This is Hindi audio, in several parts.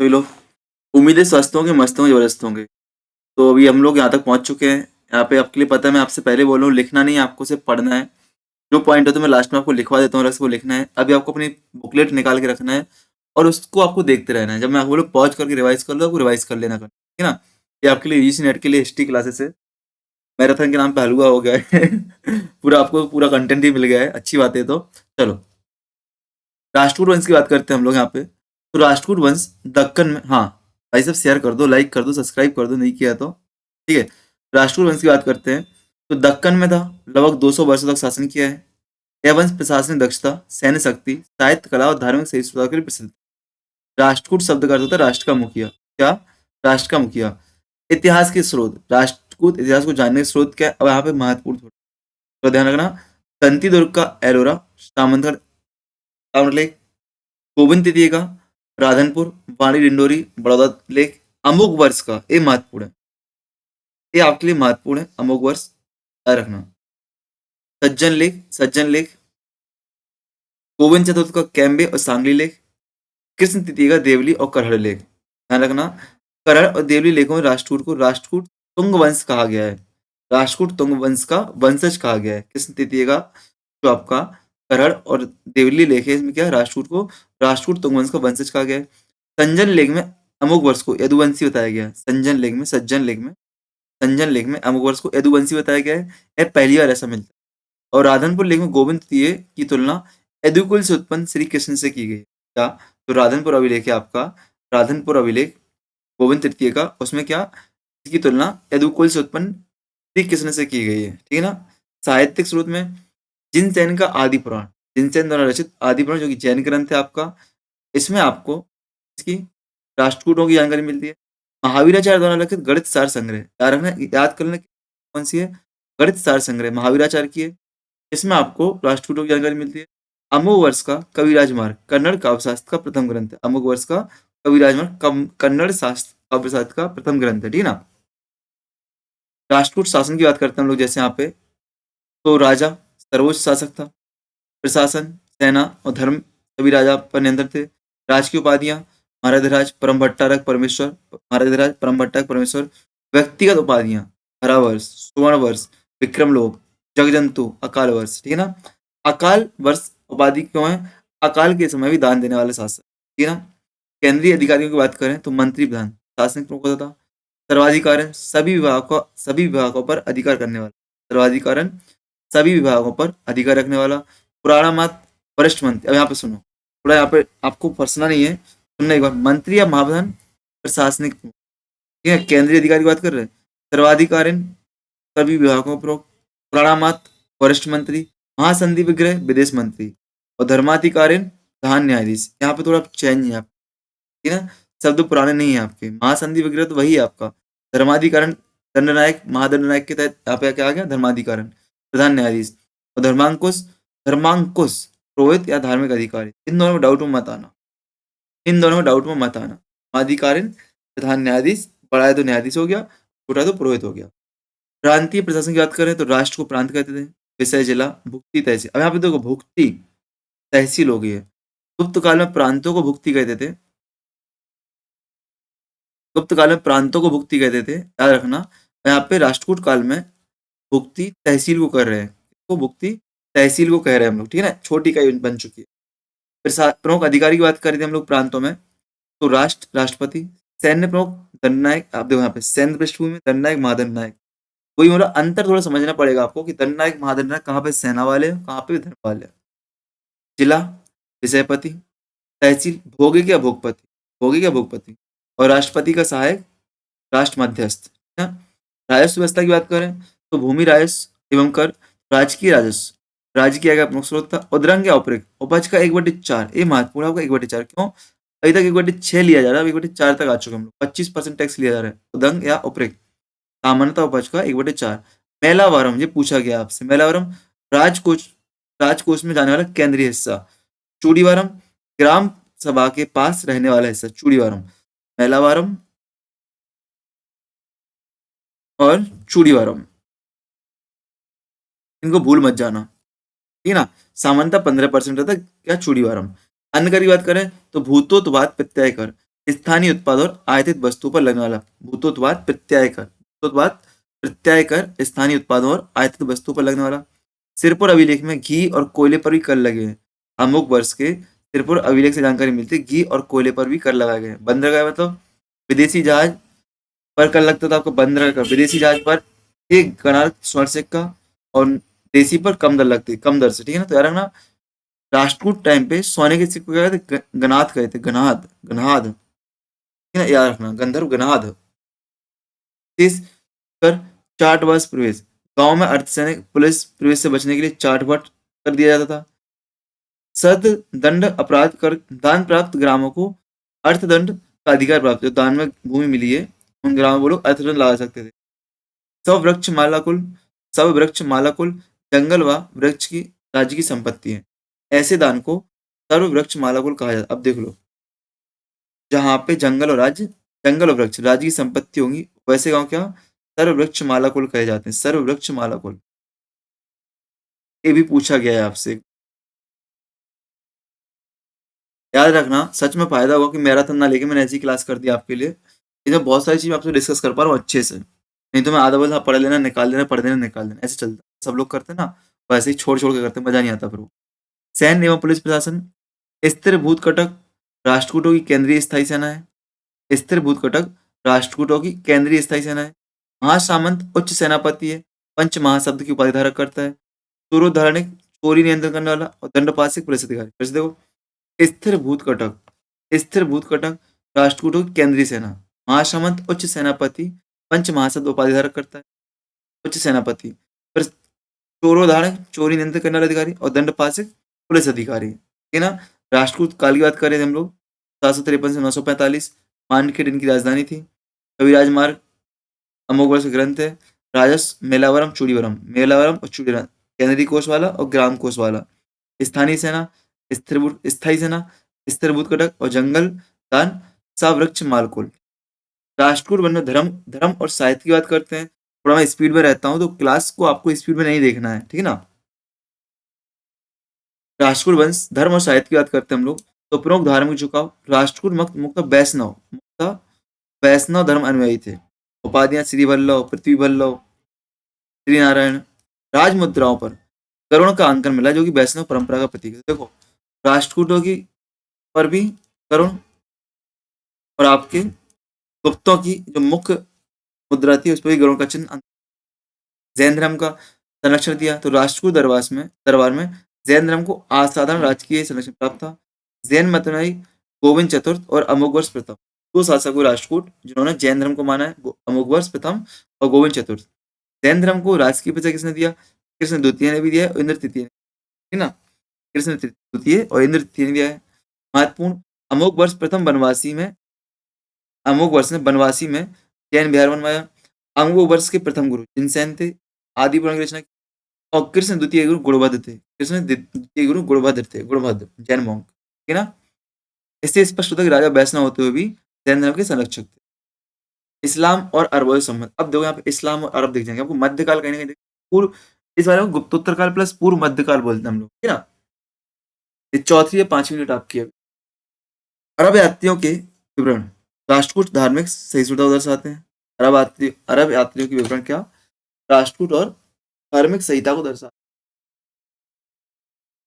सभी लोग उम्मीद है स्वस्थ होंगे, मस्त होंगे, जबरदस्त होंगे। तो अभी हम लोग यहाँ तक पहुँच चुके हैं। यहाँ पे आपके लिए पता है, मैं आपसे पहले बोल रहा हूँ, लिखना नहीं है, आपको सिर्फ पढ़ना है। जो पॉइंट है तो मैं लास्ट में आपको लिखवा देता हूँ, रस वो लिखना है। अभी आपको अपनी बुकलेट निकाल के रखना है और उसको आपको देखते रहना है। जब मैं आपको बोलूँ पॉज करके रिवाइज कर लो, आपको रिवाइज कर लेना, ठीक है ना। ये आपके लिए यूजीसी नेट के लिए हिस्ट्री क्लासेस है। मैराथन के नाम पे हलवा हो गया है पूरा आपको पूरा कंटेंट ही मिल गया है, अच्छी बात है। तो चलो राष्ट्रकूट वंश की बात करते हैं हम लोग यहाँ पे। तो राष्ट्रकूट वंश दक्कन में, हाँ भाई सब शेयर कर दो, लाइक कर दो, सब्सक्राइब कर दो, नहीं किया तो ठीक है। राष्ट्रकूट वंश की बात करते हैं। तो दक्कन में था, लगभग 200 वर्षों तक शासन किया है। यह वंश प्रशासनिक दक्षता, सैन्य शक्ति, साहित्य कला और धार्मिक सहिष्णुता के लिए प्रसिद्ध है। राष्ट्रकूट शब्द का अर्थ होता है राष्ट्र का मुखिया। क्या? राष्ट्र का मुखिया। इतिहास के स्रोत, राष्ट्रकूट इतिहास को जानने के स्रोत क्या है, अब यहाँ पे महत्वपूर्ण तो ध्यान रखना। तंती दुर्ग का एलोरा, सामंथर लेक, गोविंद तृतीय का राधनपुर, वाणी डिंडोरी, बड़ौदा लेक, अमुक वर्ष का, ये महत्वपूर्ण है, ये आपके लिए महत्वपूर्ण है, अमुक वर्ष याद रखना। सज्जन लेक, गोविंद चतुर्थ का कैम्बे और सांगली लेक, कृष्ण तृतीय का देवली और करहड़ लेक। ध्यान रखना, करहड़ और देवली लेकों में राष्ट्रकूट को राष्ट्रकूट तुंग वंश कहा गया है। राष्ट्रकूट तुंग वंश का वंशज कहा गया है। कृष्ण तृतीय का जो आपका करहड़ और देवली लेक है, इसमें क्या है, राष्ट्रकूट को राष्ट्रकूट तुंग वंश का वंशज कहा गया है। संजन लेक में अमुक वर्ष को यदुवंशी बताया गया है। संजन लेक में अमुक वर्ष को यदुवंशी बताया गया है। यह पहली बार ऐसा मिलता है। और राधनपुर लेक में गोविंद तृतीय की तुलना यदुकुल से उत्पन्न श्री कृष्ण से की गई। क्या? तो राधनपुर अभिलेख है आपका, राधनपुर अभिलेख गोविंद तृतीय का, उसमें क्या, इसकी तुलना यदुकुल से उत्पन्न श्री कृष्ण से की गई है, ठीक है ना। साहित्यिक स्रोत में जिनसेन का आदि पुराण, जिनसेन द्वारा रचित आदि पुराण जो कि जैन ग्रंथ है आपका, इसमें आपको इसकी राष्ट्रकूटों की जानकारी मिलती है। महावीराचार्य द्वारा लिखित गणित सार संग्रह, याद रखना, याद कर लेना कौन सी है, गणित सार संग्रह महावीराचार्य की है। इसमें आपको राष्ट्रकूटों की जानकारी मिलती है। अमोघ वर्ष का कविराज मार्ग कन्नड़ काव्यशास्त्र का प्रथम ग्रंथ है। अमोघ वर्ष का कविराज मार्ग कन्नड़ शास्त्र काव्यशास्त्र का प्रथम ग्रंथ है, ठीक है ना। राष्ट्रकूट शासन की बात करते हैं हम लोग, जैसे यहाँ पे तो राजा सर्वोच्च शासक था। प्रशासन, सेना और धर्म सभी राजा पर नियंत्रण थे। राजकीय उपाधियां महाराधिराज, परम भट्टारक, परमेश्वर, महाराधिराज, परम भट्टारक, परमेश्वर। व्यक्तिगत उपाधियां हरा वर्ष, सुवर्ण वर्ष, विक्रम लोक, जगजंतु, अकाल वर्ष, ठीक है ना। अकाल वर्ष उपाधि क्यों है? अकाल के समय भी दान देने वाले शासक, ठीक है ना। केंद्रीय अधिकारियों की बात करें तो मंत्री प्रधान शासनिक प्रमुख होता था। सर्वाधिकार सभी विभागों पर अधिकार करने वाला, सर्वाधिकार सभी विभागों पर अधिकार रखने वाला। पुराना मत वरिष्ठ मंत्री, अब यहाँ पे सुनो, थोड़ा यहाँ पे आपको फंसना नहीं है, सुनना एक बार। मंत्री या महाप्रधान प्रशासनिक, ठीक है। केंद्रीय अधिकारी की बात कर रहे हैं, सर्वाधिकारीन सभी विभागों पर। पुराना मत वरिष्ठ मंत्री, महासंधि विग्रह विदेश मंत्री, और धर्माधिकारीन प्रधान न्यायाधीश। यहाँ पे थोड़ा चेंज है, ठीक है ना, शब्द पुराने नहीं है आपके। महासंधि विग्रह तो वही है आपका। धर्माधिकरण दंडनायक, महादंडनायक के तहत यहाँ पे क्या आ गया, धर्माधिकरण प्रधान न्यायाधीश। और धर्मांकुश, धर्मांकुश पुरोहित या धार्मिक अधिकारी। इन दोनों में डाउट में मत आना, इन दोनों में डाउट में मत आना। अधिकारीन प्रधान न्यायाधीश, बड़ा है तो न्यायाधीश हो गया, छोटा है तो पुरोहित हो गया। प्रांतीय प्रशासन की बात करें तो राष्ट्र को प्रांत कहते थे। विषय जिला, भुक्ति, तहसील। अब यहाँ पे देखो, भुक्ति तहसील हो गई है। गुप्त काल में प्रांतों को भुक्ति कहते थे, गुप्त काल में प्रांतों को भुक्ति कहते थे, याद रखना। यहाँ पे राष्ट्रकूट काल में भुक्ति तहसील को कर रहे हैं, तो भुक्ति तहसील को कह रहे हैं हम लोग, ठीक है ना, छोटी इकाई बन चुकी है। फिर प्रमुख अधिकारी की बात करें थे हम लोग प्रांतों में, तो राष्ट्रपति। सैन्य प्रमुख दंडनायक, आप देखो यहाँ पे सैन्य पृष्ठभूमि में दंडनायक, महादंडनायक। वही मतलब अंतर थोड़ा समझना पड़ेगा आपको कि दंडनायक महादंडनायक कहाँ पे सेना वाले, कहाँ पे धर्म वाले। जिला विषयपति, तहसील भौगोलिक या भोगपति, भौगोलिक या भोगपति, और राष्ट्रपति का सहायक राष्ट्र मध्यस्थ, है ना। राजस्व व्यवस्था की बात करें तो भूमि राजस्व एवं कर, राजकीय राजस्व, राज्य की आय का प्रमुख स्रोत था। उद्रंग या उपरिक्त उपज का 1/4, ये महत्वपूर्ण है आपका 1/4 क्यों? अभी तक 1/6 लिया जा रहा है, 1/4 तक आ चुके हम लोग। 25% टैक्स लिया जा रहा है उद्रंग या उपरिक्त, सामान्यतः उपज का 1/4। मेलावरम, ये पूछा गया आपसे, मेलावरम राजकोष, राजकोष में जाने वाला केंद्रीय हिस्सा। चूड़ीवारम ग्राम सभा के पास रहने वाला हिस्सा, चूड़ीवारम। मेलावारम और चूड़ीवारम, इनको भूल मत जाना, ठीक है ना। सामान्यतः 15% रहता है क्या, चूड़ीवारम। अन्य कर की बात करें तो भूतोत्पाद प्रत्यय कर, स्थानीय उत्पाद और आयातित वस्तुओं पर लगने वाला भूतोत्पाद प्रत्यय कर। भूतोत्पाद प्रत्यय कर स्थानीय उत्पादों और आयातित वस्तुओं पर लगने वाला। सिरपुर अभिलेख में घी और कोयले पर भी कर लगे हैं। अमुक वर्ष के सिरपुर अभिलेख से जानकारी मिलती है घी और कोयले पर भी कर लगाए गए हैं। बंदरगाह मतलब विदेशी जहाज पर कर लगता था आपको बंदरगाह का। विदेशी जहाज पर एक गणार स्वर्ण सिक्का और देसी पर कम दर लगती, कम दर से, ठीक है ना। तो यार है ना, राष्ट्रकूट टाइम पे सोने के सिक्के क्या कहते, गनात कहते, गनाद, गनाद, ठीक है ना, याद रखना, गंधर्व गनाद। तीस कर चार्टवर्स प्रवेश, गांव में अर्धसैनिक पुलिस प्रवेश से बचने के लिए चार्टवर्ट कर दिया जाता था। सद दंड अपराध कर दान प्राप्त ग्रामों को अर्थदंड का अधिकार प्राप्त, जो दान में भूमि मिली है उन ग्रामों को लोग अर्थदंड लगा सकते थे। सब वृक्ष मालाकुल, सब वृक्ष मालाकुल जंगल व वृक्ष की राज्य की संपत्ति है। ऐसे दान को सर्व वृक्ष मालाकुल कहा जाता है। अब देख लो, जहाँ पे जंगल और राज्य, जंगल और वृक्ष राज्य की संपत्ति होंगी, वैसे गांव क्या सर्व वृक्ष मालाकुल कहे जाते हैं। सर्व वृक्ष मालाकुल, ये भी पूछा गया है आपसे। याद रखना, सच में फायदा होगा कि मैराथन ना लेके मैंने ऐसी क्लास कर दी आपके लिए। इसमें बहुत सारी चीज मैं आपसे डिस्कस कर पा रहा हूँ अच्छे से, नहीं तो मैं आधा बोला पढ़ लेना निकाल देना, पढ़ देना निकाल देना, ऐसे चलता है। सब लोग करते हैं ना, वैसे ही छोड़ छोड़ के करते हैं, मजा नहीं आता फिर वो। सैन्य एवं पुलिस प्रशासन, स्थिर भूत कटक राष्ट्रकूटों की केंद्रीय स्थायी सेना है। स्थिर भूत कटक राष्ट्रकूटों की केंद्रीय स्थायी सेना है। महासामंत उच्च सेनापति है, पंच महाशब्द की उपाधि धारक करता है। सूर्योधारणिक चोरी नियंत्रण करने वाला और दंडपासिक पुलिस अधिकारी। फिर से देखो, स्थिर भूत कटक, स्थिर भूत कटक राष्ट्रकूटों की केंद्रीय सेना। महासामंत उच्च सेनापति, पंच महाशब्द उपाधि धारक करता है, उच्च सेनापति। फिर चोरोधारण चोरी नियंत्रण करने वाला अधिकारी और दंडपासिक पुलिस अधिकारी, ठीक है ना। राष्ट्रकूट काल की बात करें हम लोग, 753 से 945 मांडकेट इनकी राजधानी थी। कविराज मार्ग अमोघ वर्ष ग्रंथ है। राजस मेलावरम चूड़ीवरम, मेलावरम और चूड़ीवरम केंद्रीय कोष वाला और ग्राम कोष वाला। स्थानीय सेना स्थिरभूत स्थायी सेना, स्थिरभूत कटक और जंगल दान सावृक्ष मालकुल। राष्ट्रकूट वन में धर्म धर्म और साहित्य की बात करते हैं। थोड़ा मैं स्पीड में रहता हूँ तो क्लास को आपको स्पीड में नहीं देखना है, ठीक है ना। राष्ट्रकूट वंश धर्म और साहित्य की बात करते हैं हम लोग। तो प्रमुख धार्मिक झुकाव, राष्ट्रकूट मुक्त वैष्णव, मुक्त वैष्णव धर्म अनुयायी थे। उपाधियां श्री वल्लभ, पृथ्वी वल्लभ, श्री नारायण। राजमुद्राओं पर करुण का अंकन मिला जो कि वैष्णव परंपरा का प्रतीक है। देखो, राष्ट्रकूटों की पर भी करुण, और आपके गुप्तों की जो मुख्य मुद्रा थी उस पर भी गरुड़ का चिन्ह। जैन धर्म का संरक्षण दिया, तो राष्ट्रकूट दरबार में जैन धर्म को असाधारण राजकीय संरक्षण प्राप्त था। जैन मत में गोविंद चतुर्थ और अमोघवर्ष प्रथम, दो शासक हुए राष्ट्रकूट जिन्होंने जैन धर्म को माना है, अमोघवर्ष प्रथम और गोविंद चतुर्थ। जैन धर्म को राजकीय परिचय किसने दिया, कृष्ण द्वितीय ने भी दिया है और इंद्र तृतीय ने, है ना। कृष्ण द्वितीय और इंद्र तृतीय ने दिया है। महत्वपूर्ण, अमोघ वर्ष प्रथम वनवासी में, अमोघ वर्ष ने वनवासी में जैन विहार बनवाया। अमोघ वर्ष के प्रथम गुरु जिनसेन थे, आदि पुराण की रचना की। और कृष्ण द्वितीय गुरु गुणभद्र थे, कृष्ण द्वितीय गुरु गुणभद्र थे, गुणभद्र जैन मॉन्क, ठीक है ना। इससे स्पष्ट होता है कि राजा वैष्णव होते हुए भी जैन धर्म के संरक्षक थे। इस्लाम और अरबों से संबंध, अब देखो यहाँ पे इस्लाम और अरब दिख जाएंगे आपको। मध्यकाल कहीं ना कहीं पूर्व, इस बारे में गुप्तोत्तर काल प्लस पूर्व मध्यकाल बोलते हैं हम लोग, ठीक है ना। ये चौथी या पांचवी मिनट आपकी है। अरब यात्रियों के विवरण, राष्ट्रकूट धार्मिक सहिष्णुता को दर्शाते हैं। अरब यात्रियों के विवरण क्या, राष्ट्रकूट और धार्मिक संहिता को दर्शाते हैं,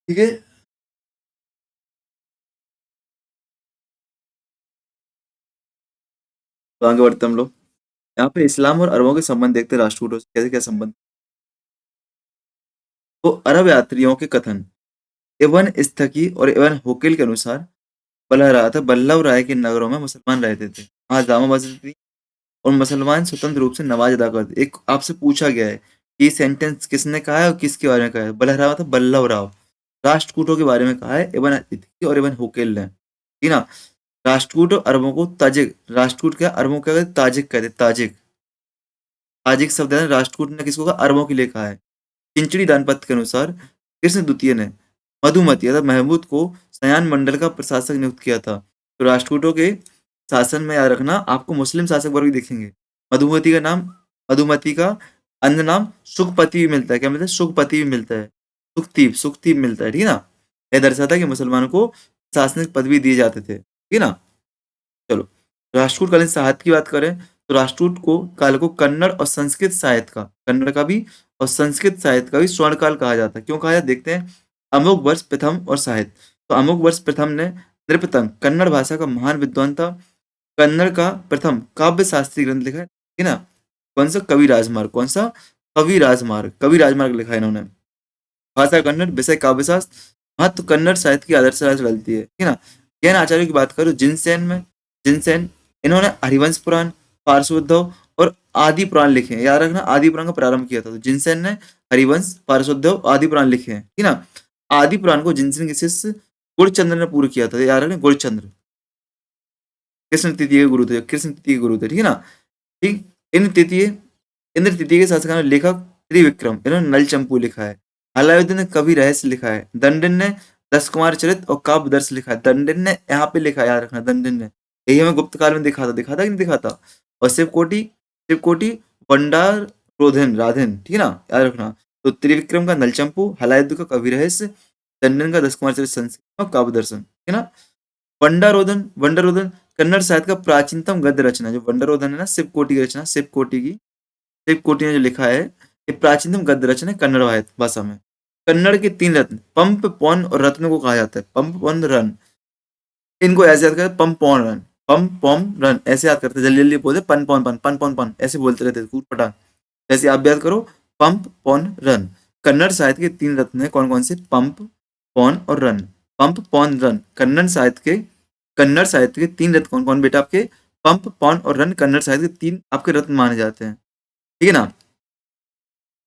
ठीक है। तो आगे बढ़ते हैं हम लोग। यहाँ पे इस्लाम और अरबों के संबंध देखते हैं, राष्ट्रकूटों से कैसे क्या संबंध। तो अरब यात्रियों के कथन, इब्न इस्तकी और इब्न हुकैल के अनुसार बल्लभ राय के नगरों में मुसलमान रहते थे। वहाँ जामा मस्जिद थी और मुसलमान स्वतंत्र रूप से नमाज अदा करते। एक आपसे पूछा गया है कि ये सेंटेंस किसने कहा है और किसके बारे में कहा है। बल्लभ मतलब बल्लभ राव, राष्ट्रकूटों के बारे में कहा है इब्न इस्तकी और इब्न हुकैल ने, ठीक है ना। राष्ट्रकूट और अरबों को ताजिक, राष्ट्रकूट क्या अरबों क्या कहते, ताजिक कहते, ताजिक। ताजिक शब्द है राष्ट्रकूट ने किसको कहा, अरबों के लिए कहा है। चिंचड़ी दानपत्र के अनुसार कृष्ण द्वितीय ने मधुमती अर्थात महमूद को सयान मंडल का प्रशासक नियुक्त किया था। तो राष्ट्रकूटों के शासन में याद रखना आपको मुस्लिम शासक वर्ग भी दिखेंगे। मधुमती का नाम, मधुमती का अन्य नाम सुखपति भी मिलता है। क्या मिलता है, सुखपति भी मिलता है, सुखतीप, सुखतीप मिलता है, ठीक है ना। यह दर्शाता है कि मुसलमानों को प्रशासनिक पदवी दिए जाते थे, ठीक है ना। चलो, राष्ट्रकूटकालीन साहित्य की बात करें तो राष्ट्रकूट को काल को कन्नड़ और संस्कृत साहित्य का, कन्नड़ का भी और संस्कृत साहित्य का भी स्वर्ण काल कहा जाता है। क्यों कहा जाता है देखते हैं। अमोघ वर्ष प्रथम और साहित्य। तो अमोघ वर्ष प्रथम ने नृपतंग कन्नड़ भाषा का महान विद्वान था। कन्नड़ का प्रथम काव्य शास्त्री ग्रंथ लिखा है, ठीक है ना। कौन सा? कवि राजमार्ग। कौन सा? कवि राजमार्ग। कवि राजमार्ग लिखा है इन्होंने। भाषा कन्नड़, विषय काव्य शास्त्र, महत्व कन्नड़ साहित्य की आदर्श राज गलती है, ठीक है ना। जैन आचार्यों की बात करूं, जिनसेन में, जिनसेन, इन्होंने हरिवंश पुराण, पार्श्वोद्धव और आदि पुराण लिखे हैं। याद रखना, आदि पुराण का प्रारंभ किया था। तो जिनसेन ने हरिवंश, पार्श्वोद्धव, आदि पुराण लिखे हैं, ठीक है ना। आदि पुराण को जिनसेन के शिष्य गुरचंद्र ने पूर्ण किया था। याद रखना, गुरचंद्र कृष्ण तृतीय के गुरु थे, कृष्ण तृतीय के गुरु थे, ठीक है ना। ठीक। इंद्र तृतीय के शासकाल में लेखक त्रिविक्रम, इन्होंने नलचंपू लिखा है। अलाउद्दीन ने कवि रहस्य लिखा है। दंडन ने दस कुमार चरित और काव्य दर्श लिखा है। दंडन ने यहाँ पे लिखा है, याद रखना, दंडन ने। यही हमें गुप्त काल में दिखा था कि नहीं दिखा था। और शिवकोटि भंडार रोधन राधन, ठीक है ना, याद रखना। तो त्रिविक्रम का नलचंपू, हलायुद्ध का कवि रहस्य, दंडन का दस कुमार चरित संस्कृत और काव्य दर्शन, ठीक है ना। वंडारोधन, वंडारोधन कन्नड़ साहित्य का प्राचीनतम गद्य रचना है। जो वंडारोधन है ना, शिवकोटि की रचना, शिवकोटि ने जो लिखा है, ये प्राचीनतम गद्य रचना है कन्नड़ भाषा में। कन्नड़ के तीन रत्न पंप, पौन और रत्न को कहा जाता है। पंप, पौन, रन। इनको ऐसे याद करते, पंप, पौन, रन। पंप, पौन, रन ऐसे याद करते, जल्दी जल्दी बोलते, पन, पौन, पन, पन, पौन, पन ऐसे बोलते रहते कूट पटांग। ऐसे आप याद करो, पंप, पौन, रन। कन्नड़ साहित्य के तीन रत्न है, कौन कौन से? पंप, पौन और रन। पंप, पौन, रन कन्नड़ साहित्य के तीन रत्न कौन कौन बेटा आपके? पंप, पौन और रन कन्नड़ साहित्य के तीन आपके रत्न माने जाते हैं, ठीक है ना।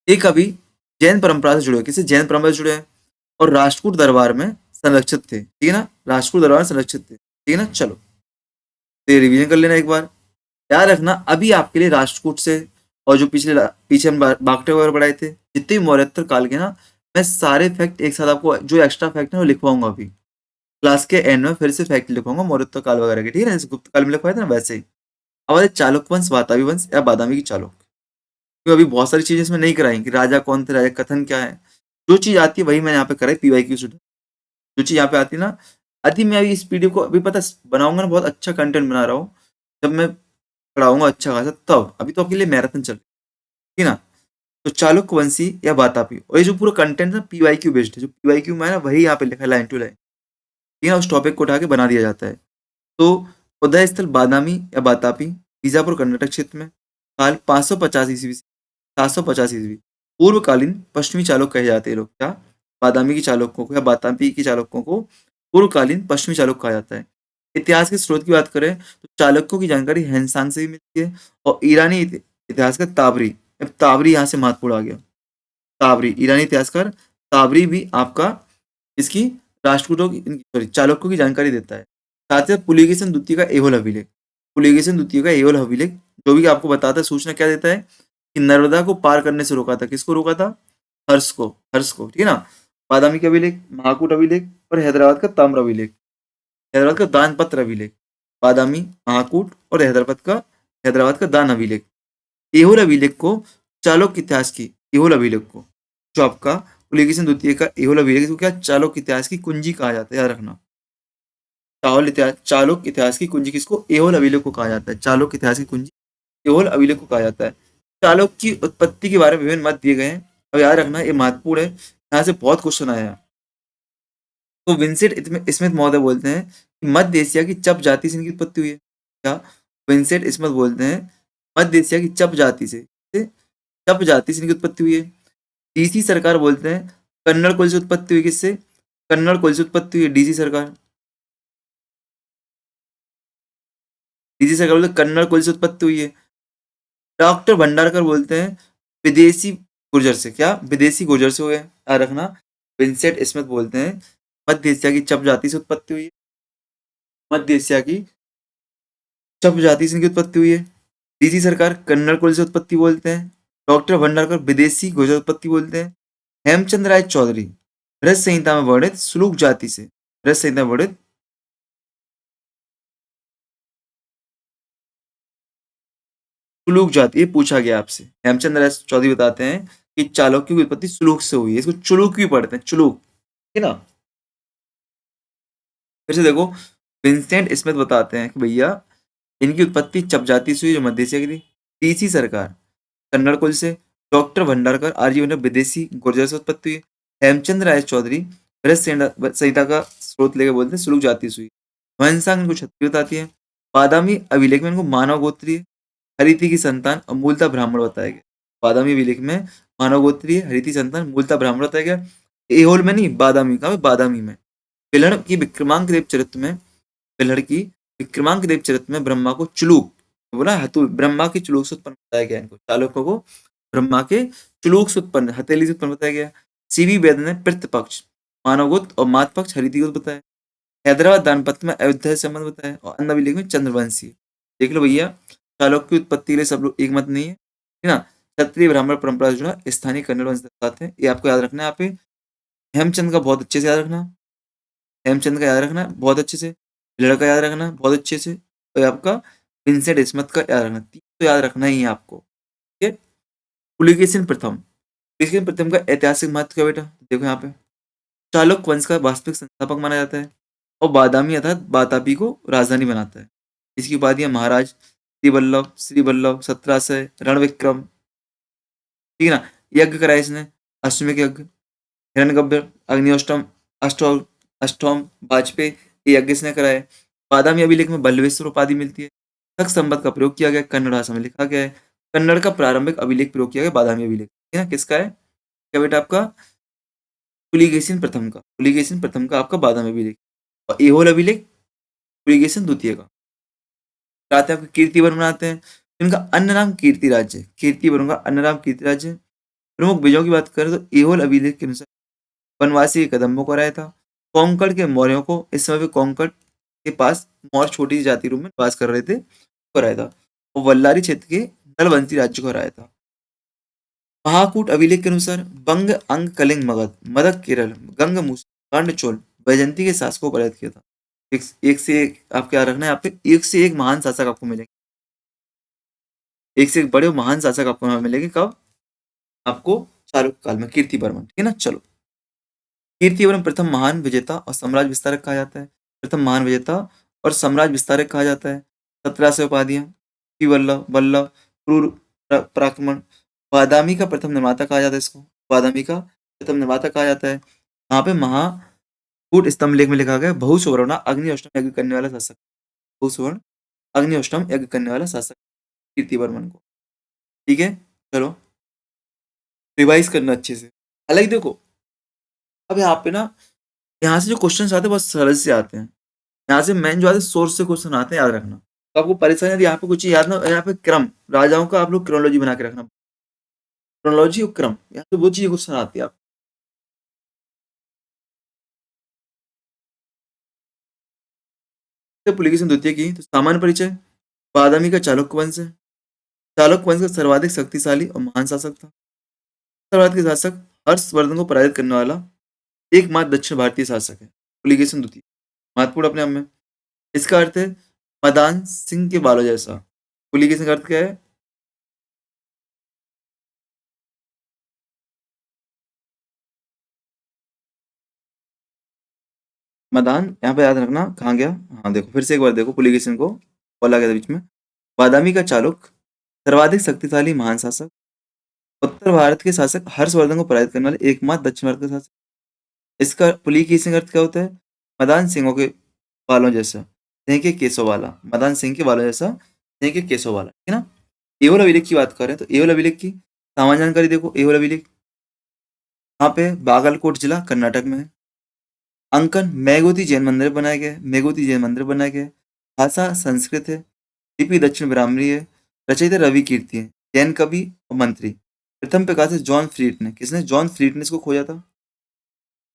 ये कवि जैन परंपरा से जुड़े हुए, किसी जैन परंपरा से जुड़े हैं और राष्ट्रकूट दरबार में संरक्षित थे, ठीक है ना। राष्ट्रकूट दरबार में संरक्षित थे, ठीक है ना। चलो, तो ये रिवीजन कर लेना एक बार। याद रखना, अभी आपके लिए राष्ट्रकूट से और जो पीछे हम बागटे वगैरह पढ़ाए थे, जितने भी मौर्योत्तर काल के ना, मैं सारे फैक्ट एक साथ आपको, जो एक्स्ट्रा फैक्ट है वो लिखवाऊंगा अभी क्लास के एंड में। फिर से फैक्ट लिखवाऊंगा मौर्योत्तर काल वगैरह के, ठीक है ना, जैसे गुप्त काल में लिखवाए थे ना वैसे ही। अब आते चालुक्य वंश, वातावी वंश या बादामी की चालुक्य। क्योंकि अभी बहुत सारी चीजें इसमें नहीं कराई कि राजा कौन थे, राजा कथन क्या है। जो चीज आती है वही मैंने यहाँ पे कराई, पीवाईक्यू स्टूडेंट। जो चीज यहाँ पे आती है ना, अभी मैं अभी इस पीडीएफ को अभी पता बनाऊंगा ना, बहुत अच्छा कंटेंट बना रहा हूँ। जब मैं पढ़ाऊंगा अच्छा खासा, तब अभी तो आपके लिए मैराथन चल रही है, ठीक है ना। तो चालुक्य वंशी या वातापी, और ये जो पूरा कंटेंट है पीवाईक्यू बेस्ड है, जो पीवाईक्यू में है ना वही यहाँ पे लिखा है लाइन टू लाइन, ठीक है ना। उस टॉपिक को उठा के बना दिया जाता है। तो उदय स्थल बादामी या बातापी, बीजापुर कर्नाटक क्षेत्र में, काल 550 ईस्वी से 750 ईस्वी। पूर्वकालीन पश्चिमी चालुक्य कहे जाते हैं लोग, क्या? बादामी की चालुक्यों को या बातापी की चालुक्यों को पूर्वकालीन पश्चिमी चालुक्य कहा जाता है। इतिहास के स्रोत की बात करें तो चालुक्यों की जानकारी हैंसांग से भी मिलती है और ईरानी इतिहास का ताबरी। अब ताबरी यहाँ से महत्वपूर्ण आ गया। ताबरी ईरानी इतिहासकार, ताबरी भी आपका इसकी राष्ट्रकूटों की, सॉरी, चालुक्यों की जानकारी देता है। साथ ही पुलिकेशिन द्वितीय का एहोल अभिलेख, पुलिकेशिन द्वितीय का एहोल अभिलेख जो भी आपको बताता है, सूचना क्या देता है कि नर्मदा को पार करने से रोका था। किसको रोका था? हर्ष को, ठीक है ना। बादामी का अभिलेख, महाकूट अभिलेख और हैदराबाद का ताम्र अभिलेख, हैदराबाद का दान पत्र अभिलेख। बादामी, महाकूट और हैदराबाद का दान अभिलेख। एहोल अभिलेख को चालुक्य इतिहास की, एहोल अभिलेख को, जो आपका पुलिकेशिन द्वितीय का एहोल अभिलेख, इसको क्या चालुक्य इतिहास की कुंजी कहा जाता है, याद रखना। चालुक्य इतिहास की कुंजी किसको? एहोल अभिलेख को कहा जाता है। चालुक्य इतिहास की कुंजी एहोल अभिलेख को कहा जाता है। चालुक्य की उत्पत्ति के बारे में विभिन्न मत दिए गए हैं। अब याद रखना, ये महत्वपूर्ण है, यहाँ से बहुत क्वेश्चन आया है। तो विंसेंट स्मिथ महोदय बोलते हैं कि मध्य एशिया की चप जाति से इनकी उत्पत्ति हुई है। क्या? विंसेंट स्मिथ बोलते हैं मध्य एशिया की चप जाति से इनकी उत्पत्ति हुई है। डीसी सरकार बोलते हैं कन्नड़ कुल से उत्पत्ति हुई। किससे? कन्नड़ कुल से उत्पत्ति हुई है, डीसी सरकार। डीसी सरकार बोलते हैं कन्नड़ कुल से उत्पत्ति हुई है। डॉक्टर भंडारकर बोलते हैं विदेशी गुर्जर से। क्या? विदेशी गुर्जर से हुए, याद रखना। विंसेंट स्मिथ बोलते हैं मध्य एशिया की चप जाति से उत्पत्ति हुई है, मध्य एशिया की चप जाति से इनकी उत्पत्ति हुई है। डीसी सरकार कन्नड़ कुल से उत्पत्ति बोलते हैं। डॉक्टर भंडारकर विदेशी गुर्जर उत्पत्ति बोलते हैं। हेमचंद्र राय चौधरी रस संहिता में वर्णित सुलूक जाति से, रस संहिता में वर्णित सुलूक जाति, ये पूछा गया आपसे। हेमचंद्र राय चौधरी बताते हैं कि चालुक्य की उत्पत्ति सुलूक से हुई है। इसको चुलूक भी पढ़ते हैं, चुलूक, है ना। फिर से देखो, विंसेंट स्मिथ बताते हैं कि भैया इनकी उत्पत्ति चप जाति से हुई जो मध्य एशिया की थी। तीसरी सरकार कन्नड़ कुल से। डॉक्टर भंडारकर आर्यभट्ट विदेशी गुर्जर से उत्पत्ति हुई। हेमचंद्र राय चौधरी संहिता का स्रोत लेके बोलते हैं सुलूक जाति से हुई। वंशांग इनको क्षत्रिय बताती है। बादामी अभिलेख में इनको मानव गोत्रीय हरिति की संतान और मूलतः ब्राह्मण बताया गया। बादामी अभिलेख में मानव गोत्रीय हरिति संतान मूलतः ब्राह्मण बताया गया। एहोल में नहीं, बादामी का, बादामी में। पिलड़ की विक्रमांक देव चरित्र में पिलड़ की विक्रमांक देव चरित्र में ब्रह्मा को चुलूक बोला, हतु ब्रह्मा की चुलूक से उत्पन्न बताया गया। इनको चालुक्यों को ब्रह्मा के चुलूक से उत्पन्न, हथेली से उत्पन्न बताया गया। सीवी वेद ने पितृपक्ष मानवगुप्त और मातपक्ष हरितिगुप्त बताया। हैदराबाद दानपत्र में अयोध्या से संबंध बताया और अन्य अभिलेख में चंद्रवंशी। देख लो भैया, चालुक्य की उत्पत्ति के लिए सब लोग एक मत नहीं है ना। क्षत्रिय ब्राह्मण परंपरा से जुड़ा स्थानीय कन्नड़ वंश दर्शाते हैं, ये आपको याद रखना है। यहाँ पे हेमचंद का बहुत अच्छे से याद रखना, हेमचंद का याद रखना बहुत अच्छे से, पिलड़ का याद रखना बहुत अच्छे से, और आपका विंसेंट इस्मत का याद रखना, तीन तो याद रखना ही है आपको। ठीक है। पुलिकेशिन प्रथम, पुलिकेशिन प्रथम का ऐतिहासिक महत्व क्या बेटा, देखो यहाँ पे चालुक्य वंश का वास्तविक संस्थापक माना जाता है और बादामी अर्थात बातापी को राजधानी बनाता है। इसकी उपाधियां महाराज, श्री वल्लभ, सत्राशय, रणविक्रम। ठीक है ना। यज्ञ कराया इसने, अश्वमेध यज्ञ, हिरण्यगर्भ, अग्निहोत्रम, अष्टो अष्टोम, वाजपेयी, ये यज्ञ इसने कराया। बादामी अभिलेख में बल्लवेश्वर उपाधि मिलती है। तक संबंध का प्रयोग किया गया, कन्नड़ भाषा में लिखा गया है। कन्नड़ का प्रारंभिक अभिलेख प्रयोग किया गया बादामी अभिलेख, ठीक है। किसका है क्या बेटा, आपका पुलिकेशिन प्रथम का आपका बादामी अभिलेख। और एहोल अभिलेख पुलिकेशिन द्वितीय का। आते हैं आपके कीर्तिवर्मन आते हैं, इनका अन्य नाम कीर्ति राज्य, कीर्तिवर्मन का अन्य नाम कीर्ति राज्य। प्रमुख विजयों की बात करें तो एहोल अभिलेख के अनुसार वनवासी के कदम्बों को हराया था। कोंकण के मौर्यों को, इस समय भी कोंकण के पास मौर्य छोटी जाति रूप में वास कर रहे थे, को हराया था। और वल्लारी क्षेत्र के नलवंशी राज्य को हराया था। महाकूट अभिलेख के अनुसार बंग, अंग, कलिंग, मगध, मदक, केरल, गंग, मूसा, कांडचोल, वैजयंती के शासकों को पराजित किया था। एक से एक आप क्या रखना है, आप पे एक से एक महान शासक आपको मिलेंगे, एक से एक बड़े महान शासक आपको यहाँ मिलेंगे। कब? आपको चालुक्य काल में, कीर्तिवर्मन, ठीक है ना। चलो, कीर्तिवर्मन प्रथम महान विजेता और साम्राज्य विस्तारक कहा जाता है। प्रथम महान विजेता और साम्राज्य विस्तारक कहा जाता है। 1700 उपाधियां, वल्लभ, वल्लभ, क्रूर, पराक्रमण, बादामी का प्रथम निर्माता कहा जाता है इसको, बादामी का प्रथम निर्माता कहा जाता है। यहाँ पे महाकूट स्तंभ लेख में लिखा गया बहुसुवर्ण अग्नि अष्टम यज्ञ करने वाला शासक, बहुसुवर्ण अग्नि अष्टम यज्ञ करने वाला शासक कीर्तिवर्मन को। ठीक है। चलो, रिवाइज करना अच्छे से। हालांकि देखो, अब यहाँ पे ना, यहाँ से जो क्वेश्चन आते हैं बहुत सरल से आते हैं। यहाँ से मेन जो आते हैं सोर्स से क्वेश्चन आते हैं, याद रखना। तो आपको परेशानी यदि यहाँ पे कुछ याद ना, यहाँ पे क्रम राजाओं का आप लोग क्रोनोलॉजी बना के रखना, क्रोनोलॉजी और क्रम, यहाँ पे वो चीज क्वेश्चन आती है आप। पुलिकेशिन द्वितीय की तो सामान्य परिचय, बादामी का चालुक्य वंश है। चालुक्य वंश का सर्वाधिक शक्तिशाली और महान शासक था। सर्वाधिक शासक हर्षवर्धन को पराजित करने वाला एकमात्र दक्षिण भारतीय शासक है पुलिकेशिन द्वितीय, महत्वपूर्ण अपने आप में। इसका अर्थ है मदान सिंह के बालों जैसा। पुलिकेशिन का अर्थ क्या है? मदान, यहाँ पे याद रखना कहाँ गया। हाँ देखो, फिर से एक बार देखो, पुलिकेशिन को बोला गया था बीच में। बादामी का चालुक्य, सर्वाधिक शक्तिशाली महान शासक, उत्तर भारत के शासक हर्षवर्धन को पराजित करने वाले एकमात्र दक्षिण भारत के शासक। इसका पुलिकेशिन का अर्थ क्या होता है? मदान सिंहों के बालों जैसा, सिंह के केसों वाला, मदान सिंह के बालों जैसा, सिंह के केसों वाला, ठीक है ना। एहोल अभिलेख की बात करें तो एहोल अभिलेख की सामान्य जानकारी देखो। एहोल अभिलेख यहाँ पे बागलकोट जिला कर्नाटक में है। अंकन मेघोती जैन मंदिर बनाए गए, मेघोती जैन मंदिर बनाए गए। भाषा संस्कृत है। लिपि दक्षिण ब्राह्मणी है। रचयिता रवि कीर्ति है, जैन कवि और मंत्री। प्रथम प्रकाश है जॉन फ्रीट ने, किसने? जॉन फ्रीट ने इसको खोजा था,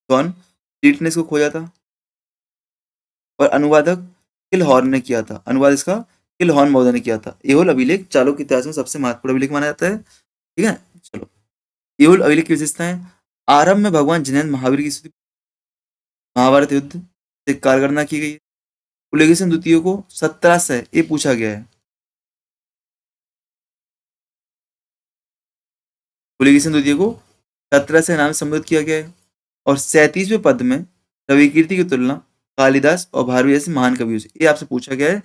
जॉन फ्रीट ने इसको खोजा था। और अनुवादक किल हॉर्न ने किया था, अनुवाद इसका किल हॉर्न महोदय ने किया था। एहोल अभिलेख चालुक्य इतिहास में सबसे महत्वपूर्ण अभिलेख माना जाता है, ठीक है। चलो, एहोल अभिलेख की विशेषताएं, आरंभ में भगवान जिनेन्द्र महावीर की स्तुति, महाभारत युद्ध से कारगणना की गई है। पुलकेशिन द्वितीय को 1700 ये पूछा गया है। पुलकेशिन द्वितीय को 1700 नाम से संबोधित किया गया है। और 37वें पद में रवि कीर्ति की तुलना कालिदास और भारवी जैसे महान कवियों से, ये आपसे पूछा गया है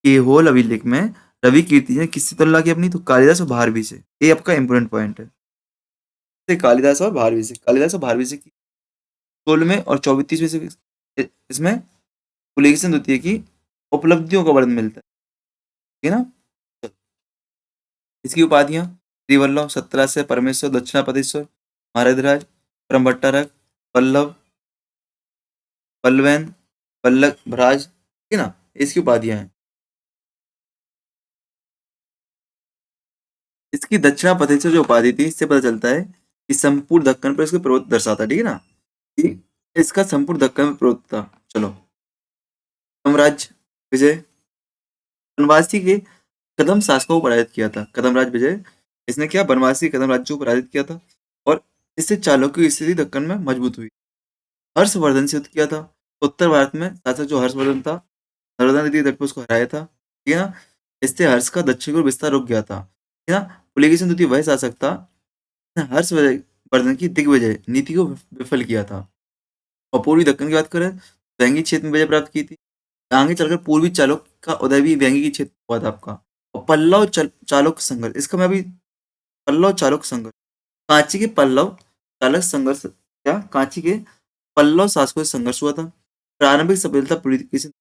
ऐहोल अभिलेख में रवि कीर्ति ने किससे तुलना की अपनी? तो कालिदास और भारवी से। ये आपका इंपोर्टेंट पॉइंट है। कालिदास और भारवी से, कालिदास और भारवी से की 16वें और 24वें से इसमें पुलकेशिन द्वितीय की उपलब्धियों का वर्णन मिलता है, ठीक है ना। इसकी उपाधियां श्रीवल्लभ, सत्रास्य, परमेश्वर, दक्षिणापदेश्वर, महारधराज, परमभट्टारक, पल्लव, पल्लवैन, पल्लक, भराज, ठीक है ना। इसकी उपाधियां हैं। इसकी दक्षिणापदेश्वर जो उपाधि थी, इससे पता चलता है कि संपूर्ण दक्कन पर इसका प्रभुत्व दर्शाता है, ठीक है ना। कि इसका संपूर्ण दक्कन में प्रभुत्व था। चलो, साम्राज्य विजय, बनवासी के कदम शासकों को पराजित किया था। कदमराज विजय, इसने क्या बनवासी कदम राज्यों को पराजित किया था और इससे चालुक्य की स्थिति दक्कन में मजबूत हुई। हर्षवर्धन से युद्ध किया था। उत्तर भारत में शासक जो हर्षवर्धन था, नर्मदा नदी के तट पर उसको हराया था, ठीक है ना। इससे हर्ष का दक्षिण की ओर विस्तार रुक गया था, ठीक है ना। पुलकेशिन द्वितीय वह शासक था जिसने हर्षवर्धन की दिग्विजय नीति को विफल किया था। और पूर्वी दक्कन की बात करें, वेंगी क्षेत्र में विजय प्राप्त की थी। आगे चलकर पूर्वी चालुक्य का उदय भी वेंगी की क्षेत्र हुआ था आपका। और पल्लव चालुक्य संघर्ष, इसका मैं अभी पल्लव चालुक्य संघर्ष, कांची के पल्लव चालुक्य संघर्ष, क्या कांची के पल्लव शासकों से संघर्ष हुआ था। प्रारंभिक सफलता पुलकेशिन,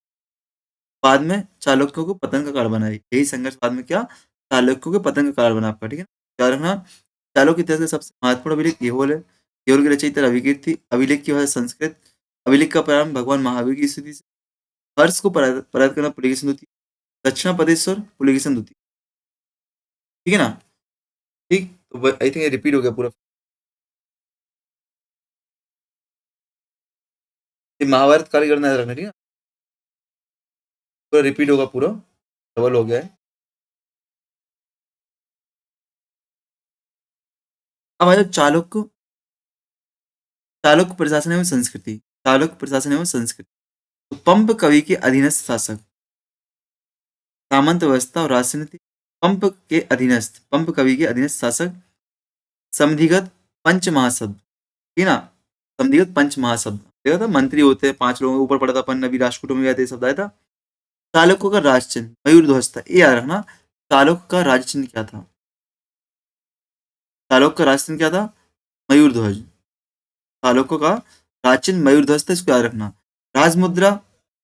बाद में चालुक्यों को पतन का कारण बना। यही संघर्ष बाद में क्या चालुक्यों के पतन का कारण बना आपका, ठीक है। याद रखना, चालुक्य इतिहास का सबसे महत्वपूर्ण अभिलेख ऐहोल है। ऐहोल की रचयिता रविकीर्ति थी। अभिलेख की भाषा संस्कृत। अभिलेख का प्रारंभ भगवान महावीर की स्थिति से। हर्ष को पराजित करना पुलकेशिन द्वितीय। दक्षिणापदेश्वर पुलकेशिन द्वितीय, ठीक है ना। ठीक, तो आई थिंक रिपीट हो गया पूरा। ये महाभारत काल की गणना याद रखना, ठीक है। पूरा रिपीट होगा, पूरा डबल हो गया है। अब आ जाओ चालुक्य, चालुक्य प्रशासन एवं संस्कृति। चालुक्य प्रशासन एवं संस्कृति, तो पंप कवि के अधीनस्थ शासक, सामंत व्यवस्था और राजनीति। पंप के अधीनस्थ, पंप कवि के अधीनस्थ शासक, समधिगत पंच महाशब्द, ठीक है ना। समधिगत पंच महाशब्द देखा था, मंत्री होते हैं 5 लोगों के ऊपर पड़ा था, अपन नबी राजकुटुंब में आते शब्द आया था। चालुक्य का राज चिन्ह मयूर ध्वज था, ये याद रखना। चालुक्य का राज चिन्ह क्या था? चालुक्य का राज चिन्ह क्या था? मयूर ध्वज। चालुक्य का राज चिन्ह मयूर ध्वज था, इसको याद रखना। राजमुद्रा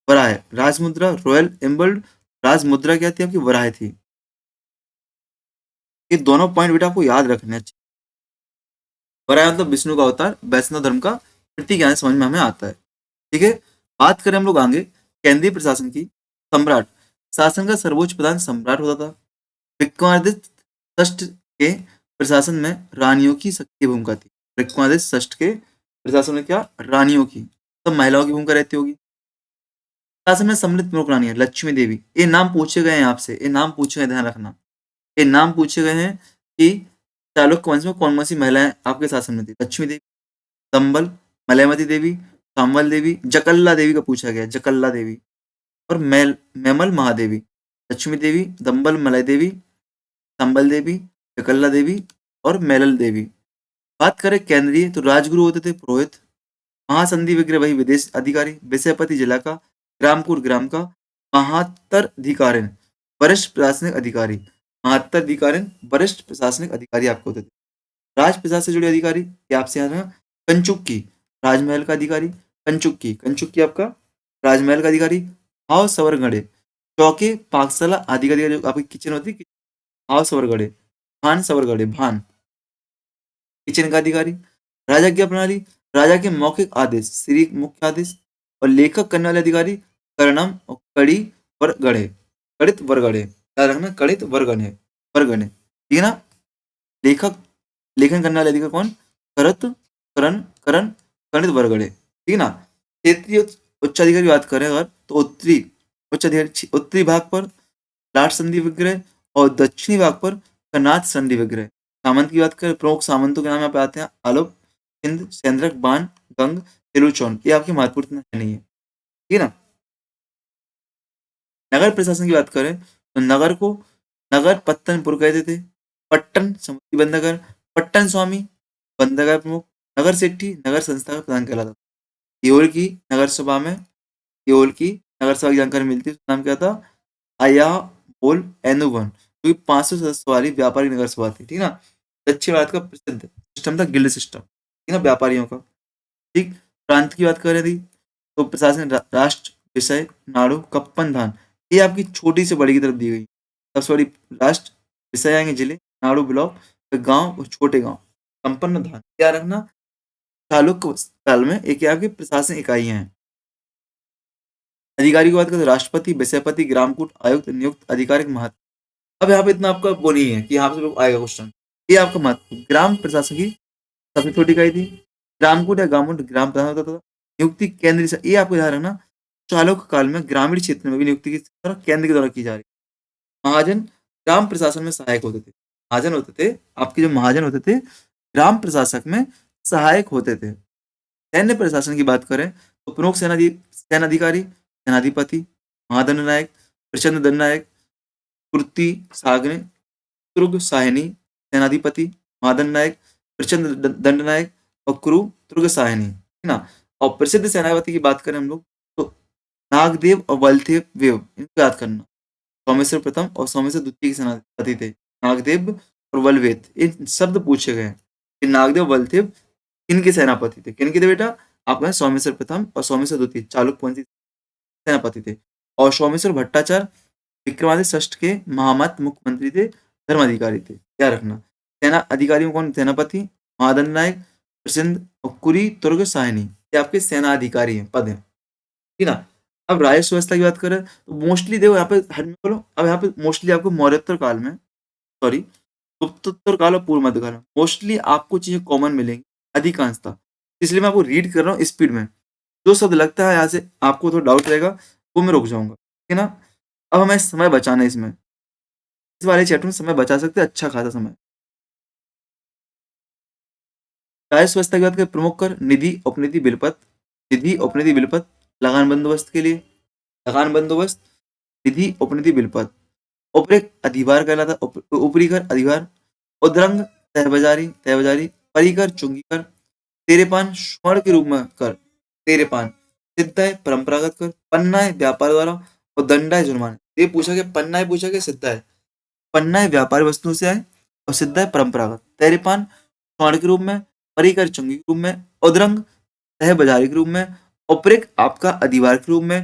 वराह, राजमुद्रा रॉयल एम्बल्ड, राजमुद्रा क्या थी आपकी? वराह थी। ये दोनों पॉइंट बेटा आपको याद रखने हैं। वराह मतलब विष्णु का अवतार, वैष्णव धर्म का प्रतीक, यहाँ समझ में हमें आता है, ठीक है। बात करें हम लोग आगे केंद्रीय प्रशासन की। सम्राट, शासन का सर्वोच्च प्रधान सम्राट होता था। विक्रमादित्य षष्ठ के प्रशासन में रानियों की सक्रिय भूमिका थी। विक्रमादित्य षष्ठ के प्रशासन में क्या? रानियों की, तो महिलाओं की भूमिका रहती होगी। शासन में सम्मिलित प्रमुख रानी है लक्ष्मी देवी। ये नाम पूछे गए हैं आपसे, ये नाम पूछे गए, ध्यान रखना। ये नाम पूछे गए हैं कि चालुक्य वंश में कौन कौन सी महिलाएं आपके शासन में थी। लक्ष्मी देवी, दंबल, मलयमती देवी, शामल देवी, जकल्ला देवी का पूछा गया, जकल्ला देवी, और मैमल महादेवी। लक्ष्मी देवी, दंबल, मलय देवी, संबल देवी, जकल्ला देवी और मैलल देवी। बात करें केंद्रीय, तो राजगुरु होते थे पुरोहित। महासंधि विग्रह वही विदेश अधिकारी। विषयपति जिला का, ग्रामपुर ग्राम का। महात्तराधिकारीन वरिष्ठ प्रशासनिक अधिकारी। महात्तराधिकारीन वरिष्ठ प्रशासनिक अधिकारी आपको होते थे। राज प्रशासन से जुड़े अधिकारी, ये आपसे याद रखना। कंचुकी, राजमहल का अधिकारी। कंचुकी, कंचुकी आपका राजमहल का अधिकारी। हाव सवरगढ़े, चौके पाकशाला आदि का अधिकारी, जो आपकी किचन होती है, हाव सवरगढ़े, भान सवरगढ़े, भान किचन का अधिकारी। राजज्ञा प्रणाली, राजा के मौखिक आदेश, श्री मुख्य आदेश। और लेखक करने वाले अधिकारी, कर्णम और कड़ी वरगढ़े, कड़ित वरगढ़े, याद रखना, कड़ित वरगढ़े, वरगढ़े, ठीक है ना। लेखक, लेखन करने वाले अधिकारी कौन? करत, करण, करण, कणित वरगढ़े, ठीक है ना। क्षेत्रीय उच्चाधिकारी बात करें अगर, तो उत्तरी उच्चाधिकारी, उत्तरी भाग पर लाट संधि विग्रह और दक्षिणी भाग पर कनाथ संधि विग्रह। सामंत की बात करें, प्रमुख सामंतों के नाम यहाँ पे आते हैं आलोक, हिंद, सेंद्रक, बाण, गंग, तिरुचौन। ये आपकी महत्वपूर्ण है नहीं है, ठीक है ना। नगर प्रशासन की बात करें, तो नगर को नगर पत्तनपुर कहते थे। पट्टन समुद्री बंदरगाह, पट्टन स्वामी बंदरगाह प्रमुख, नगर सेठी नगर संस्था का प्रधान कहलाता था। ऐहोल की नगर सभा में, ऐहोल की नगर सभा की जानकारी मिलती है, उसका नाम क्या था? आया बोल एनुवन, जो कि 500 सदस्य वाली व्यापारिक नगर सभा थी, ठीक है ना? दक्षिण भारत का प्रसिद्ध सिस्टम था गिल्ड सिस्टम, ठीक है ना? व्यापारियों का। ठीक, प्रांत की बात कर रही थी तो प्रशासन राष्ट्र, विषय, नाड़ु, कप्पन, धान, ये आपकी छोटी से बड़ी की तरफ दी गई। सबसे बड़ी राष्ट्र, विषय आएंगे जिले, नाड़ु ब्लॉक, फिर गांव और छोटे गांव, संपन्न, धान। क्या रखना, चालुक्य काल में एक आपकी प्रशासन इकाइयां हैं। अधिकारी की बात करें तो राष्ट्रपति, विषयपति, ग्रामकूट, आयुक्त, नियुक्त, आधिकारिक, महत्व। अब यहाँ पे इतना आपका वो नहीं है कि यहाँ पे आएगा क्वेश्चन। ये आपका महत्व, ग्राम प्रशासन की सबसे छोटी इकाई थी। ग्रामकूट या गामकुट ग्राम प्रधान होता था। नियुक्ति केंद्रीय ये आपको ध्यान रखना, चालुक्य काल में ग्रामीण क्षेत्र में भी नियुक्ति की केंद्र के द्वारा की जा रही है। महाजन ग्राम प्रशासन में सहायक होते थे। महाजन होते थे, आपके जो महाजन होते थे ग्राम प्रशासक में सहायक होते थे। सैन्य प्रशासन की बात करें तो प्रमुख सेनाधिकारी, सेनाधिपति, महादंडनायक, प्रचंड दंडनायक, कुर्ती सागने, तुर्ग साहिनी, सेनाधिपति, महादंडनायक, प्रचंड दंडनायक और कुरु तुर्ग साहिनी, है ना? और प्रसिद्ध सेनापति की बात करें हम लोग तो नागदेव और बलदेव वेव, इनको याद करना। सोमेश्वर प्रथम और सोमेश्वर द्वितीय के सेनापति थे, नागदेव और बलवेद। इन शब्द पूछे गए हैं कि नागदेव बलदेव किनके सेनापति थे, किनके थे बेटा? आपका सोमेश्वर प्रथम और सोमेश्वर द्वितीय चालुक्य वंशी सेनापति थे। और सोमेश्वर भट्टाचार्य विक्रमादित्य षष्ठ के महामत मुख्यमंत्री थे, धर्म अधिकारी थे। क्या रखना, सेना अधिकारी में कौन? सेनापति, महादंड नायक, प्रसिद्ध और कुरी तुर्ग साहिनी, ये आपके सेना अधिकारी हैं, पद हैं, ठीक है ना? अब राजस्व व्यवस्था की बात करें तो मोस्टली देखो यहाँ पे हट में बोलो, अब यहाँ पे मोस्टली आपको मौर्योत्तर काल में, सॉरी, गुप्तोत्तर काल और पूर्व मध्य काल में मोस्टली आपको चीजें कॉमन मिलेंगी अधिकांशतः। इसलिए मैं आपको रीड कर रहा हूँ स्पीड में, जो शब्द लगता है यहाँ से आपको थोड़ा डाउट रहेगा वो मैं रुक जाऊंगा, ठीक है ना? अब हमें समय बचाना है इसमें, इस वाले चैप्टर में समय बचा सकते हैं, अच्छा खासा समय। राजस्व व्यवस्था की बात करें, प्रमुख कर, निधि, उपनिधि, बिलपत, निधि, उपनिधि, बिलपत, लगान बंदोबस्त के लिए, लगान बंदोबस्त, निधि, उपनिधि, बिलपत, उपरिक अधिभार कहलाता, ऊपरी कर अधिभार, उद्रंग तहबाजारी, तहबाजारी, परिकर चुंगी कर, तेरेपान स्वर्ण के रूप में कर, तेरेपान, सिद्धाय परंपरागत कर, पन्नाय व्यापार द्वारा और दंडाय जुर्माने। ये पूछा गया, पन्नाय पूछा गया, सिद्धाय, पन्नाय व्यापारी वस्तुओं से आए और सिद्धाय परंपरागत, तेरेपान स्वर्ण के रूप में, परिकर चुंगी के रूप में, उद्रंग तह बाजारी के रूप में, औपरिक आपका अधिभार के रूप में,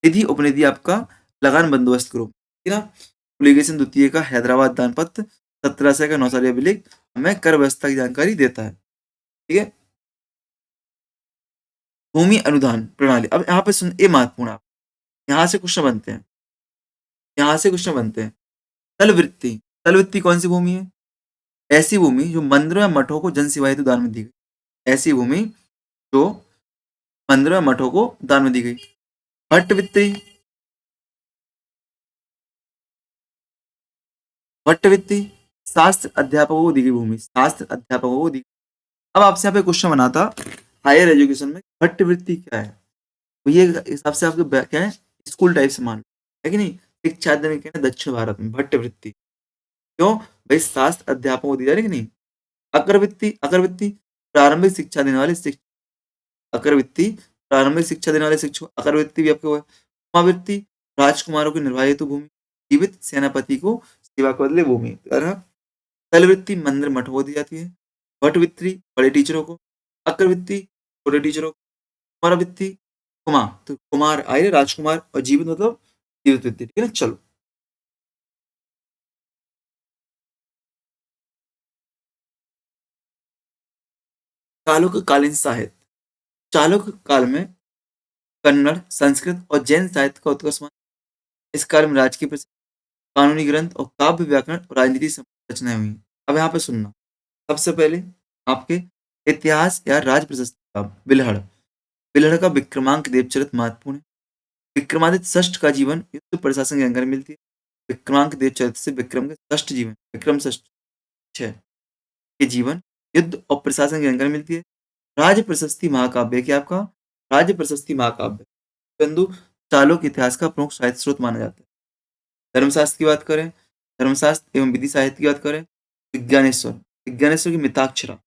निधि उपनिधि आपका लगान बंदोबस्त के रूप में, ठीक है ना? पुलिकेशन द्वितीय का हैदराबाद दानपत्र 1700 का 9 अभिलेख हमें कर व्यवस्था की जानकारी देता है, ठीक है? भूमि अनुदान प्रणाली, अब यहाँ पे सुन, ये महत्वपूर्ण है, यहाँ से क्वेश्चन बनते हैं, यहाँ से क्वेश्चन बनते हैं। तलवृत्ति, तलवृत्ति कौन सी भूमि है? ऐसी भूमि जो मंदिरों या मठों को जन सेवाएं हेतु दान में दी गई, ऐसी भूमि जो मंदिरों या मठों को दान में दी गई। भट्टवित्ती, भट्टवित्ती शास्त्र अध्यापकों को दी गई भूमि, शास्त्र अध्यापकों को दी। अब आपसे यहाँ पे क्वेश्चन बना था हायर एजुकेशन में, भट्टवृत्ति क्या है? तो ये हिसाब से आपके क्या है, स्कूल टाइप से मान लो, है कि नहीं? शिक्षा देने के दक्षिण भारत में भट्टवृत्ति, क्यों भाई? शास्त्र अध्यापकों को दी जा रही है कि नहीं? अकरवृत्ति, अकरवृत्ति प्रारंभिक शिक्षा देने वाले शिक्षक, अकरवृत्ति प्रारंभिक शिक्षा देने वाले शिक्षक, अकरवृत्ति भी आपके हुआ। उमावृत्ति राजकुमारों की निर्वाह हेतु भूमि, जीवित सेनापति को सेवा के बदले भूमि। तलवृत्ति मंदिर मठों को दी जाती है। भट्टवृत्ति बड़े टीचरों को, अकरवृत्ति छोटे टीचरों को, कुमारवृत्ति कुमार, तो कुमार आए राजकुमार, और जीवित मतलब जीवित वृत्ति, ठीक है ना? चलो, चालुक्य कालीन साहित्य, चालुक्य काल में कन्नड़, संस्कृत और जैन साहित्य का उत्कर्ष हुआ। इस काल में राजकीय प्रसिद्ध कानूनी ग्रंथ और काव्य व्याकरण और राजनीति संबंधी रचनाएं हुई। अब यहाँ पे सुनना, सबसे पहले आपके इतिहास या राज प्रशस्ति का बिल्हड़, बिल्हड़ का विक्रमांक देवचरित महत्वपूर्ण है। विक्रमादित्य षष्ठ का जीवन युद्ध प्रशासन की जानकारी मिलती है। विक्रमांक देवचरित से विक्रम के षष्ठ जीवन, विक्रम षष्ठ 6 के जीवन, युद्ध और प्रशासन की जानकारी मिलती है। राज्य प्रशस्ति महाकाव्य क्या आपका? राज्य प्रशस्ति महाकाव्य बिंदु चालुक्य इतिहास का प्रमुख साहित्य स्रोत माना जाता है। धर्मशास्त्र की बात करें, धर्मशास्त्र एवं विधि साहित्य की बात करें, विज्ञानेश्वर, विज्ञानेश्वर की मिताक्षरा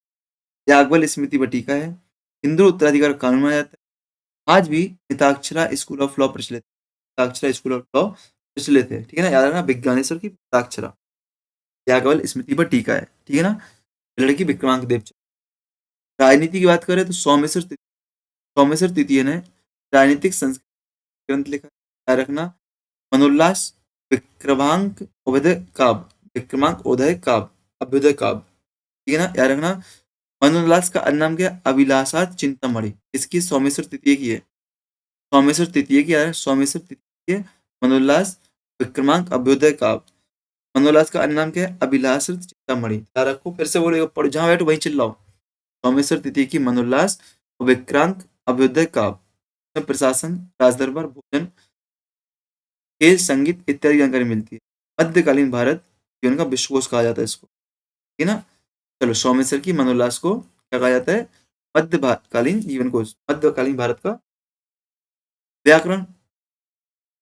याज्ञवल्क्य स्मृति बटिका है। हिंदू उत्तराधिकार कानून माना जाता है। आज भी मिताक्षरा स्कूल ऑफ लॉ प्रचलित है। मिताक्षरा स्कूल ऑफ लॉ प्रचलित है, ठीक है ना। याद रखना, विज्ञानेश्वर की हस्ताक्षरा याज्ञवल्क्य स्मृति पर टीका है, ठीक है ना। लड़की विक्रमांक देव। राजनीति की बात करें तो सोमेश्वर तृतीय ने राजनीतिक संस्कृत ग्रंथ लिखा है। याद रखना, मनोल्लास, विक्रमांक उभय काव्य, विक्रमांक उदय काव्य, अभ्युदय काव्य, ठीक है ना। याद रखना, मनोल्लास का अन्य नाम क्या है? अभिलाषात चिंतामणि। इसकी सोमेश्वर तृतीय की है, सोमेश्वर तृतीय की। याद है, सोमेश्वर तृतीय, मनोल्लास, विक्रमांक, अभ्युदय काव्य। मनोल्लास का अन्य नाम क्या है? अभिलाष चिंतामणि। याद रखो, फिर से बोलेगा, पढ़ो, जहां बैठो वहीं चिल्लाओ। सोमेश्वर तिथि की मनोल्लास और विक्रांत अभ्युदय काव्य, प्रशासन, राजदरबार, भोजन, खेल, संगीत इत्यादि जानकारी मिलती है। मध्यकालीन भारत जीवन का विश्वकोश कहा जाता है इसको, ठीक है ना। चलो, सोमेश्वर की मनोल्लास को क्या कहा जाता है? मध्यकालीन जीवन कोश, मध्यकालीन भारत का व्याकरण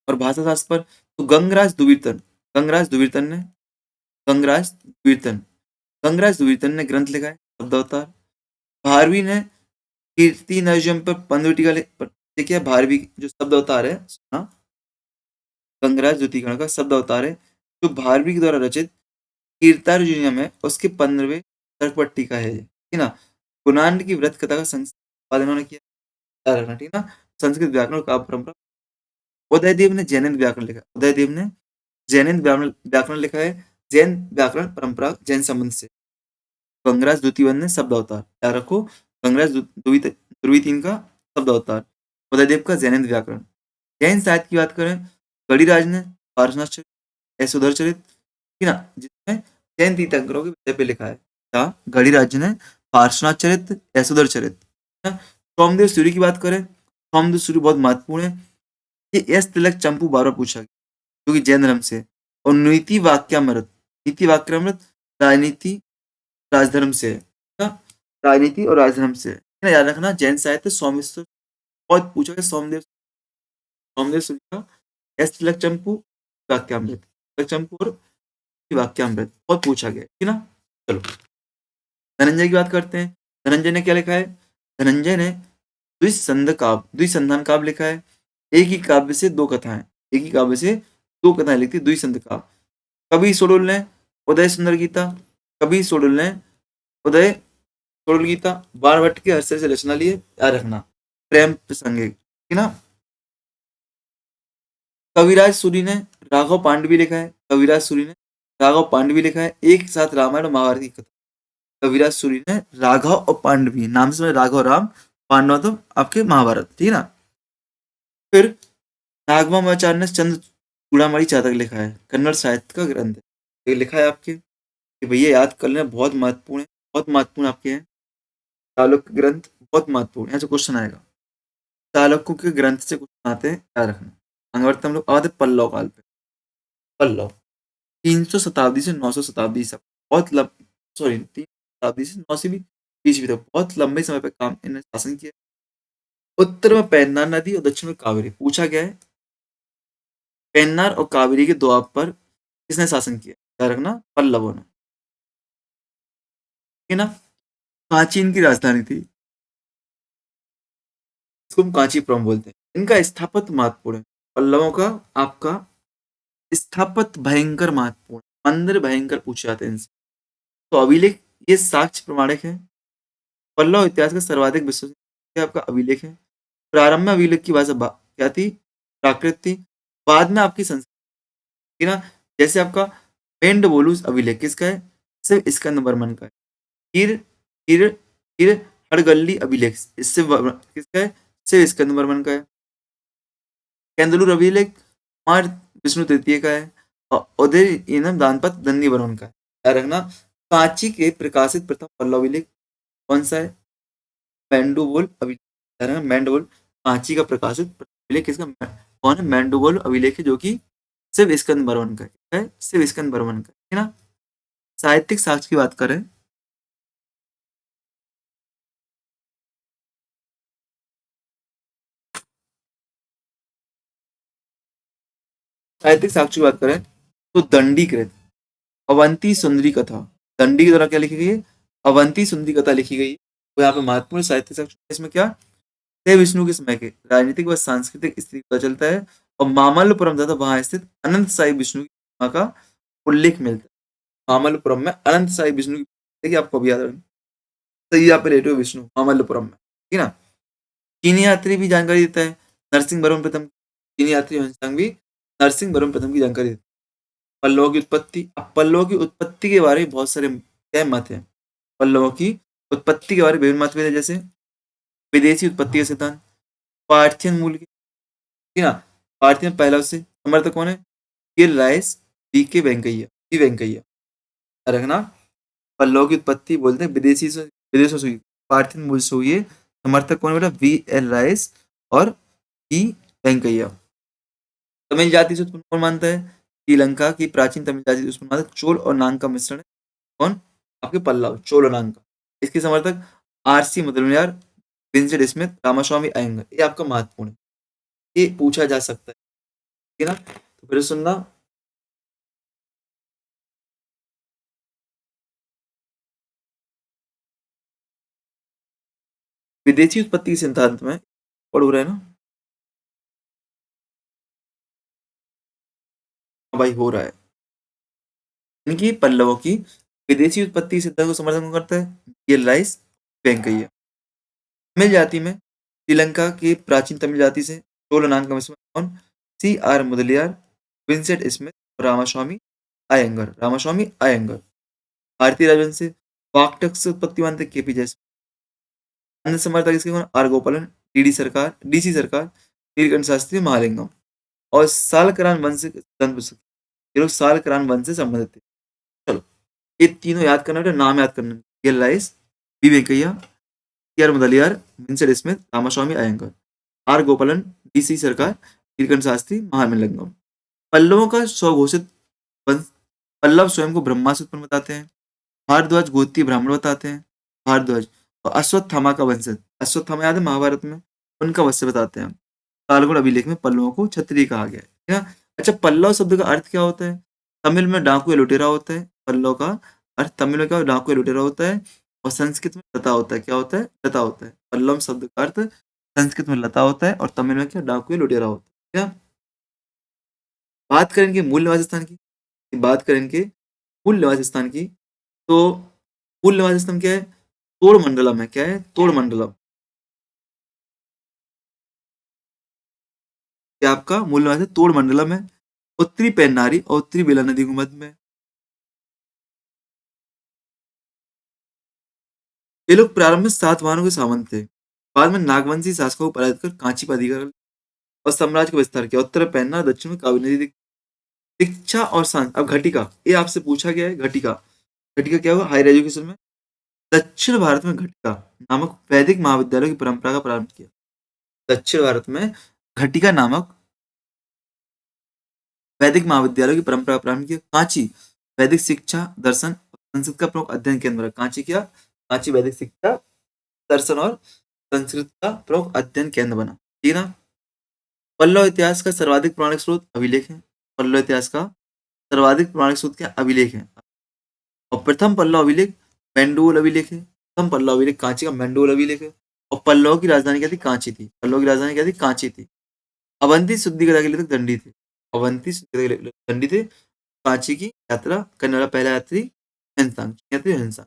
और भाषा शास्त्र पर। तो गंगराज दुविर्तन ने गंगराज द्विवेतन गंगराज द्विवेतन ने ग्रंथ लिखा है शब्दावतार। भारवी ने कीर्ति नैजम पर 15 टीका देखिए, भारवी जो शब्द अवतार है, हाँ, गंगराज द्वितीय का शब्द अवतार है, जो भारवी के द्वारा रचित कीर्तार्जुनियम है, उसके 15वें तर्क पर टीका है, ठीक है ना। गुणांड की व्रत कथा का संपादन इन्होंने किया, याद रखना, ठीक है ना। संस्कृत व्याकरण का परंपरा। उदयदेव ने जैन व्याकरण लिखा, उदयदेव ने जैन व्याकरण लिखा है। जैन व्याकरण परंपरा जैन संबंध से। गंगराज द्वितीय ने शब्द अवतार, याद रखो, गंगराज द्वितीय का शब्द अवतार, उदयदेव का जैन व्याकरण। जैन साहित्य की बात करें, गणिराज ने पार्श्वनाथ चरित, यशोधर चरित, ठीक है ना, जिसमें जैन तीर्थंकरों के विषय पे लिखा है। क्या? गणिराज ने पार्श्वनाथ चरित, यशोधर चरित, है ना। सोमदेव सूर्य की बात करें, सोमदेव सूर्य बहुत महत्वपूर्ण है। ये यश तिलक चंपू बार पूछा गया, जो कि जैन धर्म से। और नीति वाक्यामृत राजनीति राजधर्म से है, ना? राजनीति और राजधर्म से है ना। याद रखना, जैन साहित्य सोमेश्वर बहुत पूछा गया। सोमदेव सूर्य का यश तिलक चंपू वाक्यामृत, तिलक चंपू और वाक्यामृत बहुत पूछा गया, ठीक है ना। चलो, धनंजय की बात करते हैं। धनंजय ने क्या लिखा है? धनंजय ने द्विसंधान काव्य लिखा है। एक ही काव्य से दो कथाएं, एक ही काव्य से दो कथाएं लिखती, द्विसंध काव्य। कवि सोडुल ने उदय सुंदर गीता, कवि सोडुल ने उदय सोडुल गीता, बाणभट्ट के हर्षय से रचना लिए, याद रखना, प्रेम प्रसंगिक, ठीक है ना। कविराज सूरी ने राघव पांडवी लिखा है, कविराज सूरी ने राघव पांडवी लिखा है। एक साथ रामायण और महाभारत की कथा। कविराज सूरी ने राघव और पांडवी, नाम से राघव राम, पांडव तो आपके महाभारत, ठीक है ना। फिर नागमाचार्य ने चंद्र चूड़ामणि चातक लिखा है, कन्नड़ साहित्य का ग्रंथ है। ये लिखा है आपके, कि भैया याद कर लेना, बहुत महत्वपूर्ण है, बहुत महत्वपूर्ण आपके हैं। चालुक्य ग्रंथ बहुत महत्वपूर्ण है, ऐसे क्वेश्चन आएगा। चालुक्य के ग्रंथ से क्वेश्चन आते हैं, याद रखना। आगे बढ़ते हम लोग आते पल्लव काल पे। पल्लव 300 शताब्दी से 900 शताब्दी तक, बहुत सॉरी, 300 शताब्दी से 900 भी बीच भी तक बहुत लंबे समय पर काम इन्होंने शासन किया। उत्तर में पेन्नार नदी और दक्षिण में कावेरी। पूछा गया है, पेन्नार और कावेरी के दोआब पर किसने शासन किया? याद रखना, पल्लवों ने, ठीक है ना। कांची इनकी राजधानी थी, इसको हम कांचीपुरम बोलते हैं। इनका स्थापत्य महत्वपूर्ण है, पल्लवों का आपका स्थापत्य भयंकर महत्वपूर्ण, मंदिर भयंकर पूछे जाते हैं इनसे। तो अभिलेख, ये साक्ष्य प्रमाणिक है। पल्लव इतिहास का सर्वाधिक विश्वसनीय आपका अभिलेख है। प्रारंभ में अभिलेख की भाषा क्या थी? प्राकृत थी। बाद में आपकी संस्कृत, ठीक है ना। जैसे आपका मेंडवोलूस अभिलेख किसका है? सिर्फ स्कंद वर्मन का है। किर किर किर हड़गल्ली अभिलेख इससे किसका है? सिर्फ स्कंद वर्मन का है। केंदुलूर अभिलेख कुमार विष्णु तृतीय का है। और उदय इनम दानपत दन्नी वर्मन का है। याद रखना, कांची के प्रकाशित प्रथम पल्लव अभिलेख कौन सा है? मेंडुवोल अभिलेख, याद रखना, मेंडुवोल। कांची का प्रकाशित प्रथम अभिलेख किसका? कौन है? मेंडुवोल अभिलेख है, जो कि सिर्फ स्कंद वर्मन का है, सिर्फ स्कंद वर्मन का है ना। साहित्यिक साक्ष्य की बात करें, साहित्यिक साक्ष्य की बात करें तो दंडीकृत अवंती सुंदरी कथा, दंडी के द्वारा क्या लिखी गई है? अवंती सुंदरी कथा लिखी गई है। वो यहाँ पे महत्वपूर्ण साहित्य साक्ष्य, इसमें क्या, देव विष्णु के समय के राजनीतिक व सांस्कृतिक स्थिति पता चलता है। और मामल्लपुरम था वहां स्थित अनंत साई विष्णु की प्रतिमा का उल्लेख मिलता है। मामल्लपुरम में अनंत साई विष्णु की, देखिए आपको भी याद रखना, सही आप पे लेटे हो विष्णु मामल्लपुरम में, ठीक है ना। चीनी यात्री भी जानकारी देता है, नरसिंह वर्मन प्रथम, चीनी यात्री हुनसांग भी नरसिंह वर्मन प्रथम की जानकारी देता है। पल्लवों की उत्पत्ति, अब पल्लवों की उत्पत्ति के बारे में बहुत सारे क्या मत है। पल्लवों की उत्पत्ति के बारे में विभिन्न मत है, जैसे विदेशी उत्पत्ति का सिद्धांत, पार्थियन मूल की, ठीक है ना। पार्थियन पहला उससे समर्थक कौन है, किल राइस, वी के वेंकैया, वी वेंकैया, रखना। पल्लव की उत्पत्ति बोलते हैं विदेशी से, विदेशों से हुई, पार्थियन मूल से हुई है। समर्थक कौन है बेटा, वी एल राइस और ई वेंकैया। तमिल जाति से उत्पन्न कौन मानता है, श्रीलंका की प्राचीन तमिल जाति से उत्पन्न मानता है, चोल और नांग का मिश्रण है। कौन, आपके पल्लव, चोल और नांग का। इसके समर्थक RC Mudaliar, Vincent Smith, Ramaswamy Iyengar, ये आपका महत्वपूर्ण है, ये पूछा जा सकता है, ठीक है ना। तो फिर सुनना, विदेशी उत्पत्ति के सिद्धांत में पढ़ रहे हैं ना। हाँ भाई हो रहा है, इनकी पल्लवों की विदेशी उत्पत्ति सिद्धांत को समर्थन करता है गिल राइस, वेंकैया। तमिल जाति में श्रीलंका की प्राचीन तमिल जाति से चोल नाम का मिश्रण कौन, C R Mudaliar, Vincent Smith और रामास्वामी अयंगर, रामास्वामी अयंगर। भारतीय राजवंश से वाकटक से उत्पत्ति मानते केपी जैसे। अन्य समर्थक इसके कौन, आर गोपालन, डीडी सरकार, डीसी सरकार, नीलकंठ शास्त्री, महालिंगम। और सालकरान वंश से ये लोग सालकरान वंश से संबंधित थे। चलो ये तीनों याद करना बेटा, नाम याद करना, गिल Rice, B Venkayya, T R Mudaliar, Vincent Smith, Ramaswamy Iyengar, R Gopalan, DC Sarkar, Nilakanta Shastri, Mahalingam. पल्लवों का स्वघोषित वंश, पल्लव स्वयं को ब्रह्मा से उत्पन्न बताते हैं। भारद्वाज गोत्रीय ब्राह्मण बताते हैं, भारद्वाज। और अश्वत्थामा का वंशज, अश्वत्थामा याद है महाभारत में, उनका वंश बताते हैं। कालगुण अभिलेख में पल्लवों को क्षत्रिय कहा गया है, ठीक है। अच्छा पल्लव शब्द का अर्थ क्या होता है, तमिल में डाकू या लुटेरा होता है। पल्लव का अर्थ तमिल में क्या, डाकू या लुटेरा होता है। और संस्कृत में लता होता है, क्या होता है, लता होता है। पल्लव शब्द का अर्थ संस्कृत में लता होता है और तमिल में क्या, डाकू या लुटेरा होता है, क्या। बात करें इनके मूल निवास स्थान की, बात करें इनके मूल निवास स्थान की, तो मूल निवास स्थान क्या है, तोड़ मंडलम है, क्या है, तोड़ मंडलम। क्या आपका मूल निवास है, तोड़ मंडलम है। उत्तरी पेन्नारी और उत्तरी बेला नदी के मध्य में। ये लोग प्रारंभ में सातवाहनों के सामंत थे, बाद में नागवंशी शासकों को पराजित कर कांची पर अधिकार और साम्राज्य का विस्तार किया। उत्तर में पेन्नार, दक्षिण में कावेरी नदी। शिक्षा और अब घटिका, ये आपसे पूछा गया है, घटिका। घटिका क्या हुआ हायर एजुकेशन में, दक्षिण भारत में घटिका नामक वैदिक महाविद्यालय की परंपरा का प्रारंभ किया। दक्षिण भारत में घटिका नामक वैदिक महाविद्यालय की परंपरा प्रारंभ की। कांची वैदिक शिक्षा, दर्शन और संस्कृत का प्रमुख अध्ययन केंद्र है। कांची क्या, कांची वैदिक शिक्षा, दर्शन और संस्कृत का प्रमुख अध्ययन केंद्र बना, ठीक है ना। पल्लव इतिहास का सर्वाधिक पौराणिक स्रोत अभिलेख है। पल्लव इतिहास का सर्वाधिक पौराणिक स्रोत क्या, अभिलेख है। और प्रथम पल्लव अभिलेख मेंडोल अभिलेख है। प्रथम पल्लव अभिलेख कांची का मेंडोल अभिलेख है। और पल्लव की राजधानी क्या थी, कांची थी। पल्लव की राजधानी क्या थी, कांची थी। अवंती शुद्धिकता के लिए तक दंडी थे, अवंती शुद्धिकता के लिए दंडी थे। कांची की यात्रा करने वाला पहला यात्री हिंसा, यात्री हिंसा।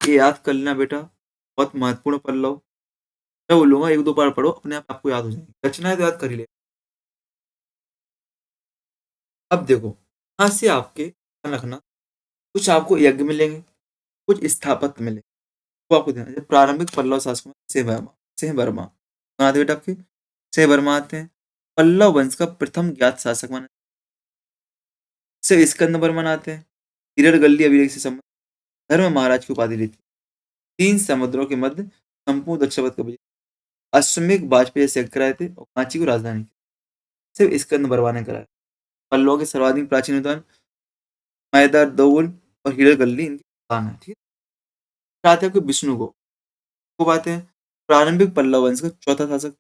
ये याद कर लेना बेटा, बहुत महत्वपूर्ण पल्लव। मैं बोलूंगा एक दो बार पढ़ो, अपने आप आपको याद हो जाएंगे। रचना है तो याद कर ही ले। अब देखो यहाँ से आपके ध्यान रखना, कुछ आपको यज्ञ मिलेंगे, कुछ स्थापत्य मिलेंगे। वो आपको ध्यान, जैसे प्रारंभिक पल्लव शासक में सेहवर्मा, सेहवर्मा आते बेटा आपके, सेहवर्मा आते हैं। पल्लव वंश का प्रथम ज्ञात शासक माना, से स्कंद वर्मन आते हैं। हिरडगल्ली अभिलेख से संबंध, धर्म महाराज की उपाधि ली थी। तीन समुद्रों के मध्य संपूर्ण दक्षिणावर्त का विजय, अश्वमेघ वाजपेयी से कराए थे और कांची को राजधानी की। सिर्फ स्कंद बर्मा ने कराया। पल्लवों के सर्वाधिक प्राचीन उद्यान मैदार दौल और हिरडगल्ली इनके स्थान है, ठीक है। आते हैं आपके विष्णु को पाते हैं प्रारंभिक पल्लव वंश का चौथा शासक,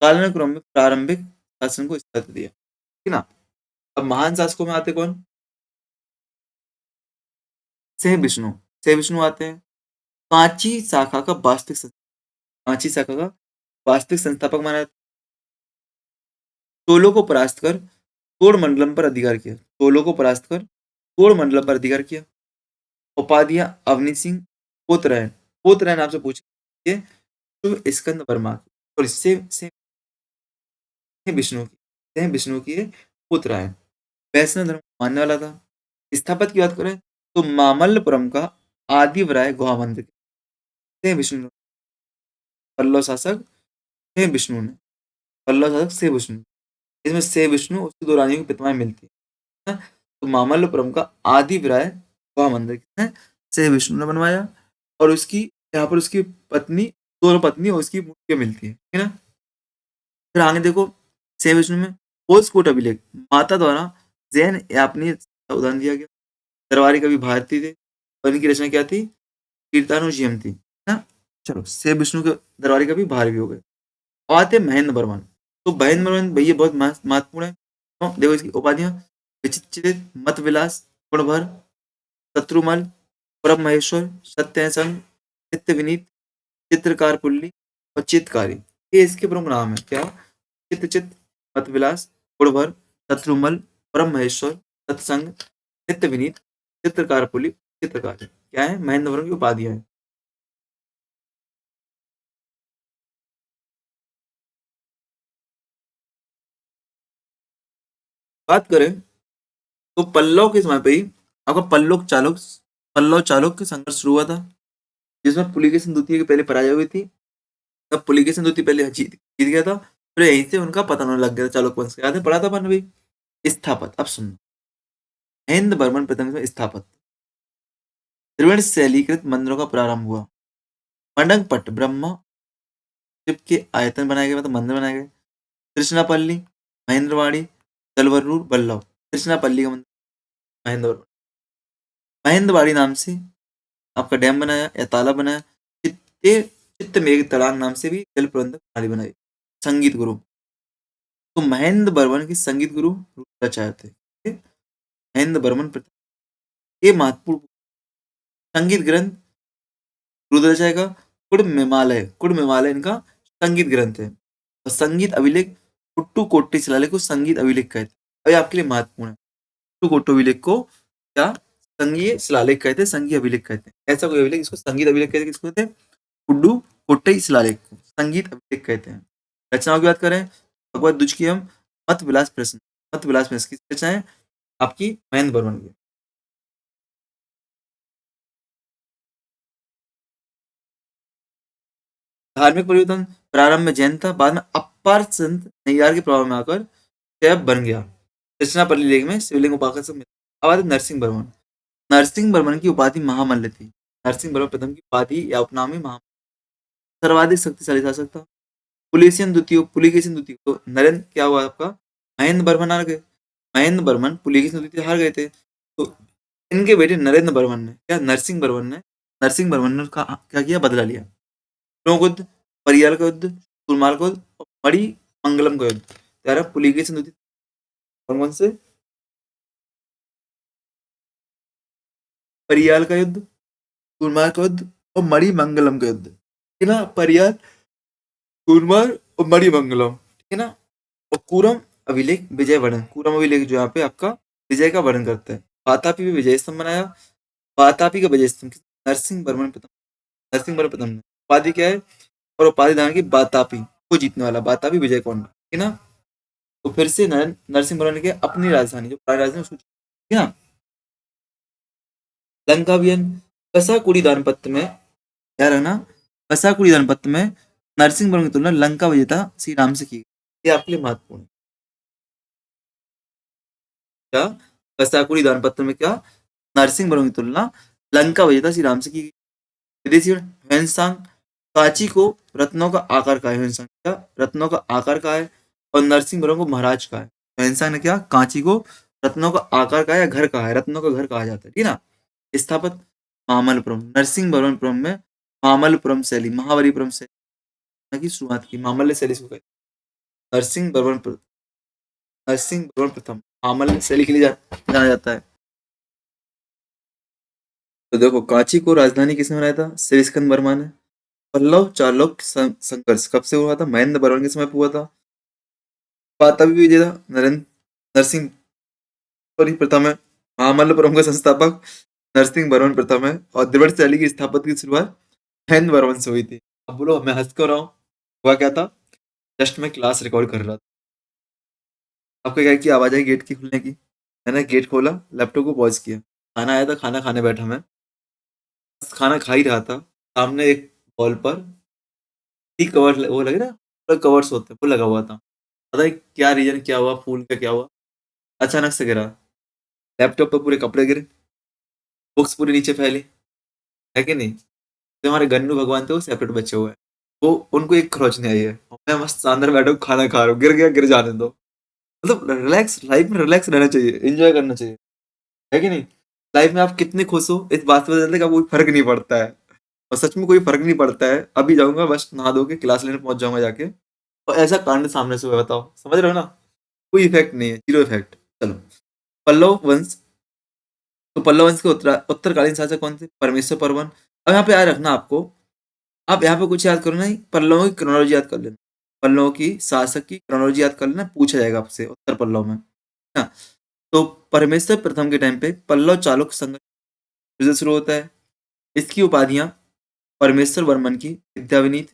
कालानुक्रम में प्रारंभिक शासन को स्थगित दिया, ठीक है ना। अब महान शासकों में आते कौन, सह विष्णु, सह विष्णु आते हैं। कांची शाखा का वास्तविक कांची शाखा का वास्तविक संस्थापक माना जाता है। चोलों को परास्त कर तोड़ मंडलम पर अधिकार किया। चोलों को परास्त कर तोड़ मंडलम पर अधिकार किया। उपाधियां अवनी सिंह पोतरायन। पोतरायन आपसे पूछे शुभ स्कंद वर्मा की, और इससे विष्णु की, विष्णु की पुत्र है। वैष्णव धर्म मानने वाला था। स्थापत की बात करें तो मामल्लपुरम का आदि वराय गुहा मंदिर विष्णु ने। पल्लव शासक से विष्णु ने, पल्लव शासक से विष्णु, इसमें से विष्णु उसकी दो रानियों की प्रतिमाएं मिलती है। तो मामल्लपुरम का आदि विराय गुहा मंदिर किसने, से विष्णु ने बनवाया, और उसकी यहाँ पर उसकी पत्नी, दोनों पत्नी और उसकी मूर्तियां मिलती है, ठीक है ना। फिर आगे देखो, से विष्णु में कोट अभिलेख माता द्वारा जैन यापनीय उदाहरण दिया गया। दरबारी कवि भारती थे और इनकी रचना क्या थी, कीर्तानुजीयम थी ना। चलो, से विष्णु के दरबारी कवि भार भी हो गए। और आते महेंद्र बर्मन। तो महेंद्र बर्मन भैया बहुत महत्वपूर्ण है। तो देखो इसकी उपाधियां, विचित्र, मत विलास, गुणभर, शत्रुमल, परम महेश्वर, सत्य संग, नित्य विनीत, चित्रकार पुल्ली और चित्रकारी, ये इसके प्रमुख नाम है। क्या, चित्र, मत विलास, गुणभर, शत्रुमल, परम महेश्वर, सत्संग, नित्य विनीत, चित्रकार पुली, चित्रकार, क्या है, महेंद्र वर्मा की उपाधियां है। बात करें तो पल्लव के समय पे ही आपका पल्लव चालुक्य संघर्ष शुरू हुआ था, जिसमें पुलिकेशिन द्वितीय की पहले पराजय हुई थी। तब पुलिकेशिन द्वितीय पहले जीत जीत गया था, फिर यहीं से उनका पतन होने लग गया था चालुक्य वंश का। याद है, पढ़ा था अपन भी। स्थापत, अब सुनो, महेंद्र बर्मन प्रथम में स्थापत, त्रिवेण शैलीकृत मंदिरों का प्रारंभ हुआ। मंडंगपट्ट ब्रह्म शिव के आयतन बनाए गए, मतलब मंदिर बनाए गए। कृष्णापल्ली, महेंद्रवाड़ी, कलवर्रू, बल्लभ। कृष्णापल्ली का मंदिर, महेंद्र महेंद्रवाड़ी नाम से आपका डैम बनाया या तालाब बनाया। चित्ते चित्त मेघ तड़ांग नाम से भी जल प्रबंधक प्रणाली बनाई। संगीत गुरु, तो महेंद्र बर्मन के संगीत गुरु रुद्राचार्य थे। महेंद्र बर्मन ये महत्वपूर्ण संगीत ग्रंथ रुद्राचार्य का कुड़ मेमालय इनका संगीत ग्रंथ है। और संगीत अभिलेख पुट्टू कोट्टी शिलालेख को संगीत अभिलेख कहते हैं। और ये आपके लिए महत्वपूर्ण है, पुट्टू कोट्टू अभिलेख को क्या संगीय शिलालेख कहते हैं, संगीत अभिलेख कहते हैं। ऐसा कोई अभिलेख इसको संगीत अभिलेख कहते हैं, किसको कहते हैं, पुड्डू कोट्टई शिलालेख को संगीत अभिलेख कहते हैं। रचनाओं की बात करें, भगवत दुज की हम मत विलास प्रश्न, मत विलास प्रश्न की रचना है आपकी महेंद्र बर्मन की। धार्मिक परिवर्तन, प्रारंभ में जैन था, बाद में अपार संत नैयार के प्रभाव में आकर शैव बन गया। कृष्णापल्ली लेख में शिवलिंग उपासक से मिला। अब आते नरसिंह बर्मन। नरसिंह बर्मन की उपाधि महामल्ल थी। नरसिंह बर्मन प्रथम की उपाधि या उपनाम ही महा, सर्वाधिक शक्तिशाली शासक था। पुलिकेशिन द्वितीय तो नरेंद्र क्या हुआ आपका, महेंद्र बर्मन हार गए। महेंद्र बर्मन पुलिकेशिन द्वितीय हार गए थे, तो इनके बेटे नरेंद्र बर्मन ने क्या, नरसिंह बर्मन ने क्या किया, बदला लिया। युद्ध, परियाल का युद्ध, कुरमाल का युद्ध और मणि मंगलम का युद्ध। यार पुलिकेशिन द्वितीय कौन कौन से, परियाल का युद्ध, कुरमाल का युद्ध और मणि मंगलम का युद्ध, ठीक है ना। परियाल, कुरमाल और मणि मंगलम, ठीक है ना। और कूरम अभिलेख विजय वर्णन, कूरम अभिलेख जो यहाँ पे आपका विजय का वर्णन करता है। वातापी में विजय स्तंभ बनाया। वातापी का विजय स्तंभ नरसिंह बर्मन प्रथम, नरसिंह बर्मन प्रथम ने। उपाधि क्या है, और उपाधि धारण की वातापी को जीतने वाला, वातापी विजय कौन, ठीक है ना। तो फिर से नरसिंह बर्मन ने अपनी राजधानी, जो पुरानी राजधानी उसको, ठीक है ना। लंका अभियान, कसाकुड़ी दानपत्र में क्या रहना, कसाकुड़ी दानपत्र में नरसिंह वर्मा की तुलना लंका विजेता श्री राम से की गई। ये आपके लिए महत्वपूर्ण है। क्या, कसाकुड़ी दानपत्र में क्या, नरसिंह वर्मा की तुलना लंका विजेता श्री राम से की गई। विदेशी ह्वेनसांग, कांची को रत्नों का आकार का है। ह्वेनसांग क्या, रत्नों का आकार का है, और नरसिंह वर्मा को महाराज का है। ह्वेनसांग ने क्या, कांची को रत्नों का आकार का है या घर का है, रत्नों का घर कहा जाता है, ठीक है ना। स्थापत मामल्लपुरम, नरसिंह वर्मनपुरम में मामल्लपुरम शैली, महाबलीपुरम शैली की शुरुआत की। मामल्य शैली को कहते हैं। नरसिंह वर्मन प्रथम मामल्य शैली के लिए जाना जाता है। तो देखो, कांची को राजधानी किसने बनाया था, श्रीस्कंद वर्मा ने। पल्लव चालुक्य संघर्ष कब से हुआ था, महेंद्र बर्मन के समय पे हुआ था। वातापी विजेता नरेंद्र नरसिंह प्रथम है। महामल्लपुरम का संस्थापक नरसिंह वर्मन प्रथम है। और द्रविड़ शैली की स्थापत्य की शुरुआत महेंद्र वर्मन से हुई थी। अब बोलो, मैं हंस क्यों रहा हूँ? हुआ क्या था? जस्ट मैं क्लास रिकॉर्ड कर रहा था। आपको क्या की आवाज आई गेट की खुलने की? मैंने गेट खोला, लैपटॉप को पॉज किया, खाना आया था, खाना खाने बैठा मैं। बस खाना खा ही रहा था, सामने एक वॉल पर टी कवर वो लगे ना, कवर्स होते हैं, वो लगा हुआ था। पता है क्या रीजन क्या हुआ, फूल का क्या हुआ? अचानक से गिरा, लैपटॉप पे पूरे कपड़े गिरे, बुक्स पूरी नीचे फैली, है कि नहीं? जो हमारे गन्नू भगवान थे वो सेपरेट बचे हुए हैं, वो उनको एक खरोच नहीं आई है, और मैं मस्त अंदर बैठा हूँ, खाना खा रहा हूँ, गिर गया गिर जाने दो। मतलब रिलैक्स, लाइफ में रिलैक्स रहना चाहिए, एंजॉय करना चाहिए, है कि नहीं? लाइफ में आप कितने खुश हो इस बात से पता चलता है कि आपको कोई फर्क नहीं पड़ता है। और सच में कोई फर्क नहीं पड़ता है। अभी जाऊंगा, बस नहा धो के क्लास लेने पहुंच जाऊंगा जाके, और ऐसा कांड सामने से हुआ, बताओ, समझ रहे हो ना? कोई इफेक्ट नहीं है, जीरो इफेक्ट। चलो, पल्लव वंश। तो पल्लव वंश के उत्तरकालीन शासक कौन थे? परमेश्वर परवन। अब यहाँ पे याद रखना आपको, आप यहाँ पे कुछ याद करो नहीं, पल्लवों की क्रोनोलॉजी याद कर लेना, पल्लवों की शासक की क्रोनोलॉजी याद कर लेना, पूछा जाएगा आपसे उत्तर पल्लव में। हाँ, तो परमेश्वर प्रथम के टाइम पे पल्लव चालुक्य संघर्ष फिर से शुरू होता है। इसकी उपाधियां परमेश्वर वर्मन की विद्याविनीत,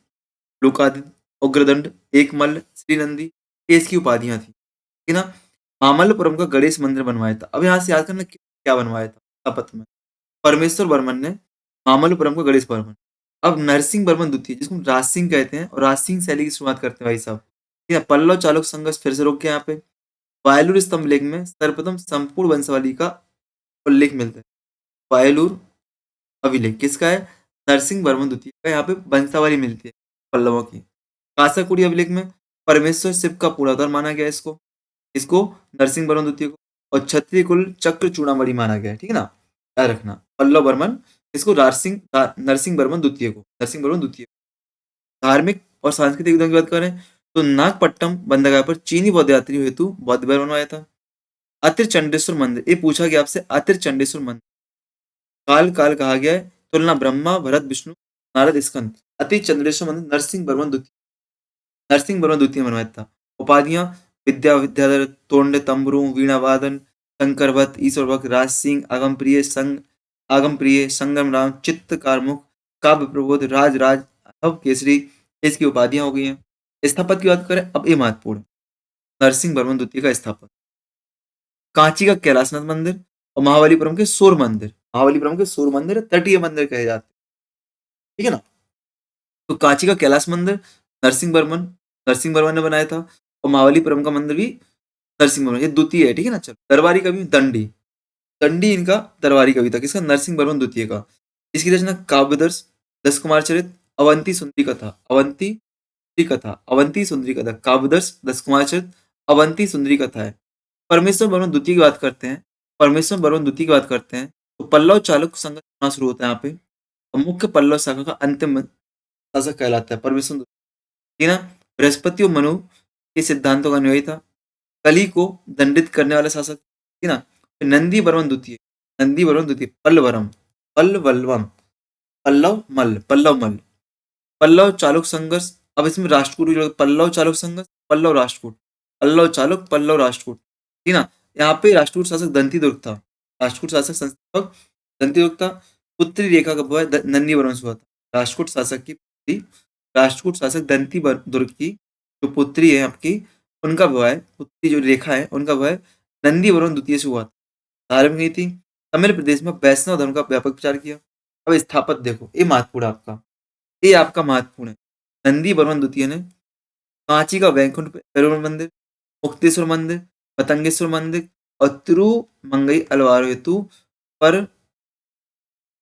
लोकादित्य, उग्रदंड, एकमल्ल, श्रीनंदी, ये इसकी उपाधियां थी, ठीक है ना? मामल्लपुरम का गणेश मंदिर बनवाया था। अब यहाँ से याद करना क्या बनवाया था स्थापत्य में? परमेश्वर वर्मन ने मामल्लपुरम का गणेश वर्मन। अब नरसिंह वर्मन द्वितीय, जिसको हम राज सिंह कहते हैं, और राज सिंह शैली की शुरुआत करते हैं भाई साहब, ठीक है? पल्लव चालुक्य संघर्ष फिर से रोक गया यहाँ पे। वायलुर स्तंभ लेख में सर्वप्रथम संपूर्ण वंशावली का उल्लेख मिलता है। वायलुर अभिलेख किसका है? नरसिंह वर्मन द्वितीय का। यहाँ पे वंशावली मिलती है पल्लवों की। कासाकुड़ी अभिलेख में परमेश्वर शिव का पूरा अवतार माना गया है इसको, इसको नरसिंह वर्मन द्वितीय को। और क्षत्रिय कुल चक्र चूड़ामणि माना गया है, ठीक है ना? याद रखना, पल्लव वर्मन, इसको नरसिंह वर्मन द्वितीय को, नरसिंह वर्मन द्वितीय। धार्मिक और सांस्कृतिक युद्धों की बात करें तो नागपट्टनम बंदरगाह पर चीनी बौद्ध यात्रियों हेतु बौद्ध विहार बनवाया था। अतिर चंडेश्वर मंदिर, ये पूछा गया आपसे, अतिर चंडेश्वर मंदिर काल काल कहा गया है, तुलना ब्रह्मा भरत विष्णु नारद स्कंद। अति चंद्रेश्वर मंदिर नरसिंह वर्मन द्वितीय बनवाया था। उपाधियां विद्याधर, तोंड, तंबरू, वीणा वादन, शंकर भट्ट, ईश्वर भक्त, राज सिंह, आगम प्रिय, संगम राम, चित्तकार मुख, काव्य प्रबोध, राज राज, अभव केसरी, इसकी उपाधियां हो गई हैं। स्थापत्य की बात करें, अब ये महत्वपूर्ण, नरसिंह वर्मन द्वितीय का स्थापक। कांची का कैलाशनाथ मंदिर, और महाबलीपुरम के सूर्य मंदिर, महाबलीपुरम के सूर्य मंदिर तटीय मंदिर कहे जाते हैं, ठीक है ना? तो कांची का कैलाश मंदिर नरसिंह वर्मन ने बनाया था, और महाबलीपुरम का मंदिर भी नरसिंह वर्मन, ये द्वितीय है, ठीक है ना? चलो, दरबारी कवि दंडी, दंडी इनका दरबारी कवि था, किसका? नरसिंह वर्मन द्वितीय का। इसकी रचना काव्यदर्श, दस कुमार चरित, अवंती सुंदरी कथा, अवंती सुंदरी कथा, काव्यदर्श, दस कुमार चरित, अवंती सुंदरी कथा है। परमेश्वर वर्मन द्वितीय की बात करते हैं, परमेश्वर वर्मन द्वितीय की बात करते हैं, तो पल्लव चालुक्य संघर्ष होना शुरू होता है यहाँ पे, और मुख्य पल्लव शाखा का अंतिम शासक कहलाता है परमेश्वर द्वितीय, ठीक है ना? बृहस्पति और मनु के सिद्धांतों का अनुयायी था, कली को दंडित करने वाला शासक, ठीक है ना? फिर नंदी वर्मन द्वितीय, पल्लवरम, पल्लवल्लम, पल्लव मल्ल, पल्लव चालुक संघर्ष। अब इसमें राष्ट्रकूट भी पल्लव चालुक संघर्ष, पल्लव राष्ट्रकूट, ठीक है ना? यहाँ पे राष्ट्रकूट शासक दंती दुर्ग था, राष्ट्रकूट शासक संस्थापक दंती दुर्ग था। पुत्री रेखा का भय नंदी वर्मन से हुआ था। राष्ट्रकूट शासक की पुत्री, राष्ट्रकूट शासक दुर्ग की जो पुत्री है आपकी, उनका विवाह, पुत्री जो रेखा है उनका विवाह नंदी वर्मन द्वितीय से हुआ था। धार्मिक नीति, तमिल प्रदेश में वैष्णव धर्म का व्यापक प्रचार किया। अब स्थापत्य देखो, ये महत्वपूर्ण आपका, ये आपका महत्वपूर्ण है। नंदी वर्मन द्वितीय ने कांची का वैकुंठ पेरुमल मंदिर, मुक्तेश्वर मंदिर, पतंगेश्वर मंदिर, और तिरुमंगई अलवार हेतु पर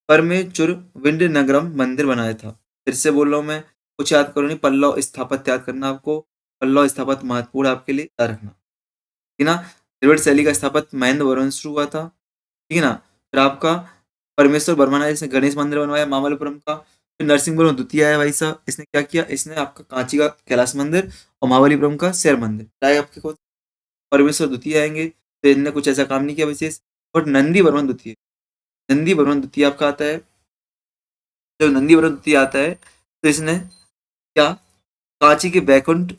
परमेचुर विंड नगरम मंदिर बनाया था। फिर से बोल रहा हूँ मैं, कुछ याद करो नहीं, पल्लव स्थापत्य याद करना आपको, पल्लव स्थापत्य महत्वपूर्ण आपके लिए, याद रखना, ठीक है ना? द्रविड़ शैली का स्थापत्य महेंद्र वर्मन से शुरू हुआ था, ठीक है ना? फिर आपका परमेश्वर वर्मन है, जिसने गणेश मंदिर बनवाया मामल्लपुरम का। फिर नरसिंह वर्मन द्वितीय आया भाई साहब, इसने क्या किया? इसने आपका कांची का कैलाश मंदिर और महाबलीपुरम का शैर मंदिर चाहे आपके को। परमेश्वर द्वितीय आएंगे तो इनने कुछ ऐसा काम नहीं किया विशेष। बट नंदी वर्मन द्वितीय आपका आता है। जब नंदी वर्मन द्वितीय आता है तो इसने क्या? कांची के बैकुंठ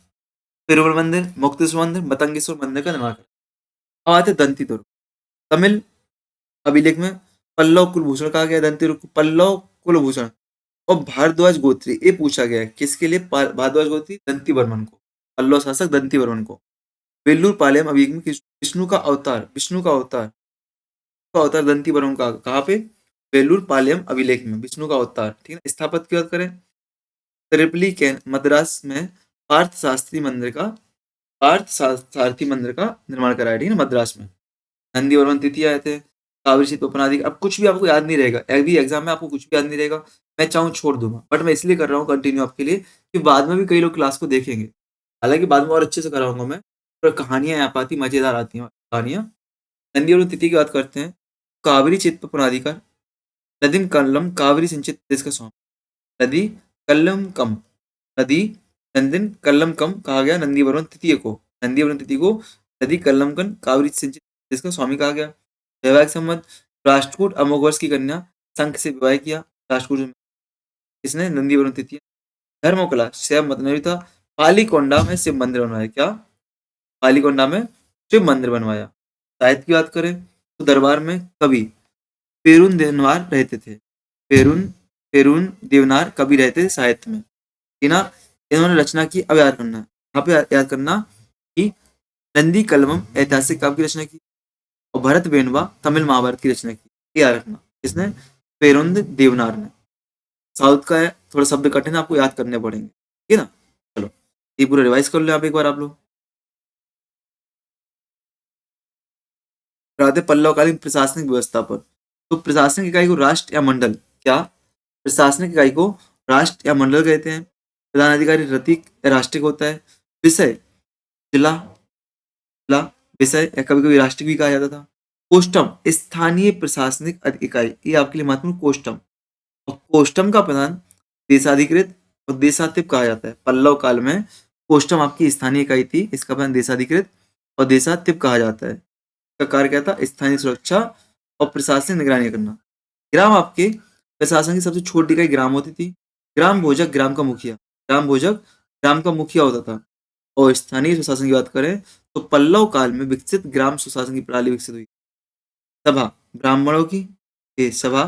पेरुमल मंदिर, मुक्तेश्वर मंदिर, मतंगेश्वर मंदिर का निर्माण करा। अब आते हैं दंती दुर्ग। तमिल अभिलेख में पल्लव कुलभूषण कहा गया है दंती दुर्ग को, पल्लव कुलभूषण। और भारद्वाज गोत्री ये पूछा गया है किसके लिए, भारद्वाज गोत्री दंती वर्मन को, पल्लव शासक दंती वर्मन को। वेल्लूर पालयम अभिलेख में विष्णु का अवतार, का अवतार दंती वर्मन का कहाँ पे, वेल्लूर पालयम अभिलेख में विष्णु का अवतार। ठीक है, स्थापत्य की बात करें, त्रिपली कैन मद्रास में पार्थ शास्त्री मंदिर का, सारथी मंदिर का निर्माण कराया, ठीक है, मद्रास में। नंदी वर्मन तृतीय आए थे। कावेरी शीत उपनादि, अब कुछ भी आपको याद नहीं रहेगा, अभी एग्जाम में आपको कुछ भी याद नहीं रहेगा, मैं चाहूँ छोड़ दूंगा, बट मैं इसलिए कर रहा हूँ कंटिन्यू आपके लिए कि बाद में भी कई लोग क्लास को देखेंगे। हालांकि बाद में और अच्छे से कराऊंगा मैं, पर कहानियां यहाँ पाती मजेदार आती हैं कहानियां। नंदी वर्मन तिथि की बात करते हैं। कावेरी चित्त पुनाधिकार, नदीम कल्लम कावेरी सिंचित प्रदेश का स्वामी, नदी कल्लम कम, नदी नंदन कल्लमकम कहा गया नंदीवर्मन तृतीय को, नंदीवर्मन तृतीय को नदी कल्लमकन कावेरी सिंचित जिसका स्वामी कहा गया। वैवाहिक संबंध, राष्ट्रकूट अमोघवर्ष की कन्या शंख से विवाह किया, राष्ट्रकूट इसने नंदीवर्मन तृतीय। धर्मकला शैव मतनवी था, पालीकोंडा में शिव मंदिर बनवाया, क्या पालीकोंडा में शिव मंदिर बनवाया। साहित्य की बात करें तो दरबार में कवि पेरुन देवनार रहते थे, पेरुन पेरुन देवनार कवि रहते थे साहित्य में, कि ना इन्होंने रचना की। अब याद करना, यहाँ पे याद करना कि नंदी कलमम ऐतिहासिक काव्य की रचना की, और भरत बेनवा तमिल महाभारत की रचना की। ये याद रखना, किसने, पेरुंद देवनार ने। साउथ का है, थोड़ा शब्द कठिन है, आपको याद करने पड़ेंगे, ठीक है ना। चलो ये पूरा रिवाइज कर लो आप एक बार आप लोग। आते पल्लवकालीन प्रशासनिक व्यवस्था पर। तो प्रशासनिक इकाई को राष्ट्र या मंडल, क्या प्रशासनिक इकाई को राष्ट्र या मंडल कहते हैं। प्रधान अधिकारी रतीक या राष्ट्रिक होता है। विषय जिला, जिला विषय या कभी कभी राष्ट्रीय भी कहा जाता था। कोष्टम स्थानीय प्रशासनिक इकाई, ये आपके लिए महत्वपूर्ण कोष्टम। और कोष्टम का प्रधान देशाधिकृत और देशातिप कहा जाता है। पल्लव काल में कोष्टम आपकी स्थानीय इकाई थी, इसका प्रधान देशाधिकृत और देशातिप कहा जाता है। का कार्य क्या था, स्थानीय सुरक्षा और प्रशासनिक निगरानी करना। ग्राम आपके प्रशासन की सबसे छोटी इकाई ग्राम होती थी। ग्राम भोजक ग्राम का मुखिया, ग्राम भोजक ग्राम का मुखिया होता था। और स्थानीय सुशासन की बात करें तो पल्लव काल में विकसित ग्राम सुशासन की प्रणाली विकसित हुई। सभा ब्राह्मणों की, ये सभा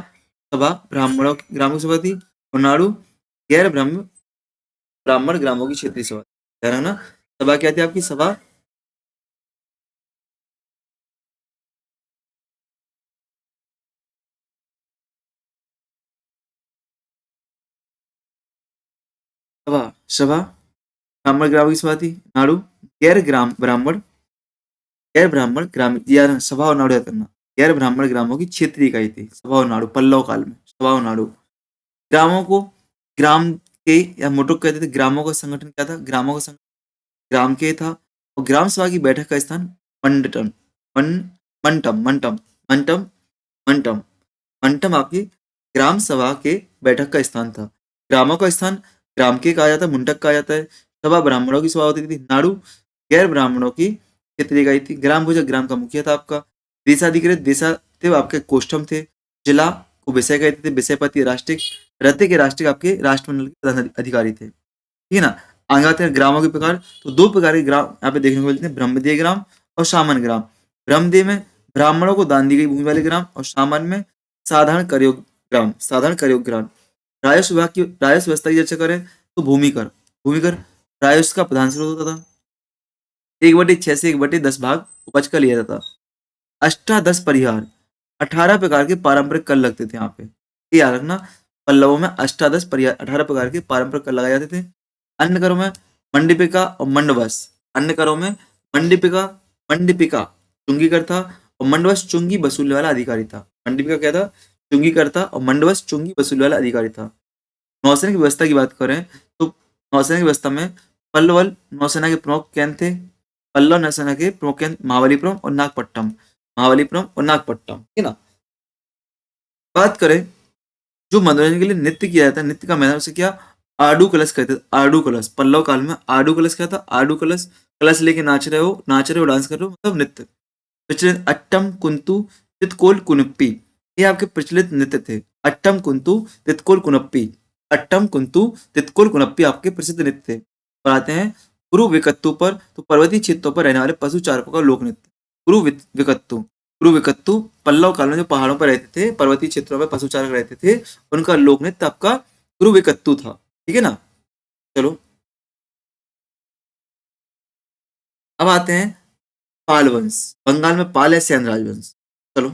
ब्राह्मणों की ग्रामों की सभा थी। और नाड़ू गैर ब्राह्मण ग्रामों की क्षेत्रीय सभा, ध्यान रखना। सभा क्या थी आपकी, सभा सभा सभा ब्राह्मण ग्रामों की सभा थी। नाड़ू गैर ग्राम ब्राह्मण गैर ब्राह्मण ग्राम, या सभा और नाड़ू याद करना। गैर ब्राह्मण ग्रामों की क्षेत्रीय इकाई थी सभा और नाड़ू, पल्लव काल में सभा और नाड़ू। ग्रामों को ग्राम के या मोटो कहते थे। ग्रामों का संगठन क्या था, ग्रामों का संगठन ग्राम के था। और ग्राम सभा की बैठक का स्थान मंडटन मन मंटम मंटम मंटम मंटम मंटम आपकी ग्राम सभा के बैठक का स्थान था। ग्रामों का स्थान ग्राम के कहा जाता है, मुंडक कहा जाता है। सभा ब्राह्मणों की सभा होती थी। नाड़ू गैर ब्राह्मणों की क्षेत्रीय इकाई थी। ग्राम भोजक ग्राम का मुखिया था आपका। देशाधिकृत देशाधिप आपके कोष्ठम थे। जिला को विषय कहते थे, विषयपति राष्ट्रिक, रते के राष्ट्रिक आपके राष्ट्रमंडल के प्रधान अधिकारी थे, ठीक है ना। आगे आते हैं ग्रामों के प्रकार। तो दो प्रकार के ग्राम यहाँ पे देखने को मिलते हैं, ब्रह्मदेय ग्राम और सामान्य ग्राम। ब्रह्मदेय में ब्राह्मणों को दान दी गई भूमि वाले ग्राम, और सामान्य में साधारण करयोग ग्राम। राजस्व विभाग की राजस्व व्यवस्था की चर्चा करें तो भूमिकर, भूमिकर राजस्व का प्रधान स्रोत होता था। 1/6 से 1/10 भाग उपज का लिया जाता। अष्टादश परिहार, 18 प्रकार के पारंपरिक कर लगते थे यहाँ पे, ये याद रखना। पल्लवों में अष्टादश परिहार 18 प्रकार के पारंपरिक कर लगाए जाते थे। अन्य करों में मंडिपिका और मंडवस, अन्य करों में मंडिपिका मंडिपिका चुंगी कर था, और मंडवस चुंगी वसूलने वाला अधिकारी था। मंडिपिका क्या था, चुंगी कर था, और मंडवस चुंगी वसूलने वाला अधिकारी था। नौसेना की व्यवस्था की बात करें तो नौसेना की व्यवस्था में पल्लवल नौसेना के प्रमुख केंद्र थे। पल्लव नौसेना के प्रमुख केंद्र महाबलीपुरम और नागपट्टनम, महाबलीपुरम और नागपट्टनम, ठीक है ना। बात करें जो मनोरंजन के लिए नृत्य किया जाता है, नृत्य का मैदान उसे क्या, आडू कलश कहते हैं। आडू कलश, पल्लव काल में आडू कलश क्या था, आडू कलश, कलश लेके नाच रहे हो डांस कर रहे हो, मतलब नृत्य। प्रचलित अट्टम कुंतु तितकोल कुनप्पी, ये आपके प्रचलित नृत्य थे। अट्टम कुंतु तितकोल कुनप्पी, अट्टम कुंतु तितकोल कुनप्पी आपके प्रसिद्ध नृत्य थे। और आते हैं कुरु विकत्तु पर, तो पर्वतीय क्षेत्रों पर रहने वाले पशु चारकों का लोक नृत्य। विकत्तु, कुरु विकत्तु पल्लव काल में जो पहाड़ों पर रहते थे, पर्वतीय क्षेत्रों में पशु चारक रहते थे, उनका लोक नृत्य आपका कुरु विकत्तु था। ठीक है ना। चलो अब आते हैं पाल वंश। बंगाल में पाल है सैन राजवंश। चलो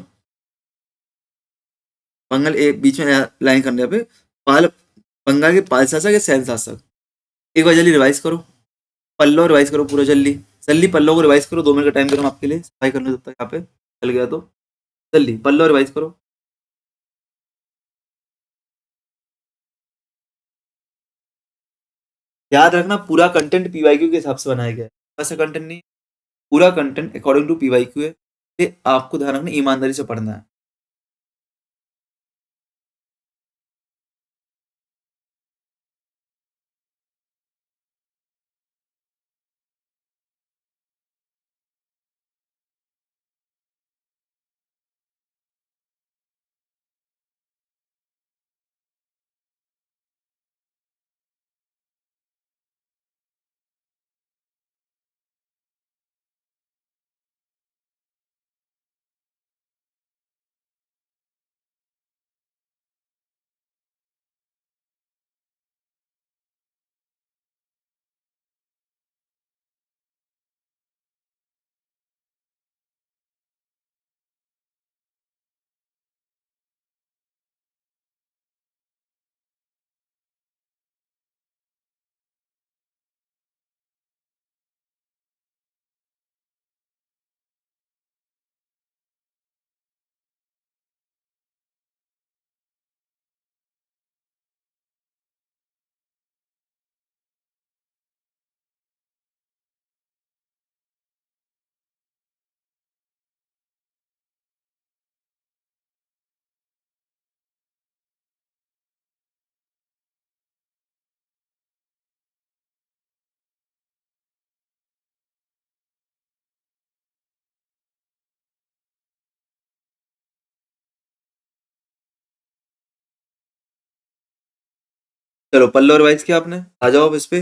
बंगाल बीच में लाइन करने पे पाल, बंगाल के पाल शासक या सैन शासक। एक बार जल्दी रिवाइज करो, पल्लव रिवाइज करो पूरा जल्दी। जल्दी पल्लव को रिवाइज करो, 2 मिनट का टाइम दे रहा हूँ आपके लिए, सफाई करने जब तक यहाँ पे चल गया तो जल्दी पल्लव रिवाइज करो। याद रखना पूरा कंटेंट पीवाईक्यू के हिसाब से बनाया गया है, ऐसा कंटेंट नहीं, पूरा कंटेंट अकॉर्डिंग टू पीवाईक्यू है। ये आपको ध्यान रखना, ईमानदारी से पढ़ना है। चलो पल्लव रिवाइज किया आपने, आ जाओ अब इस पे,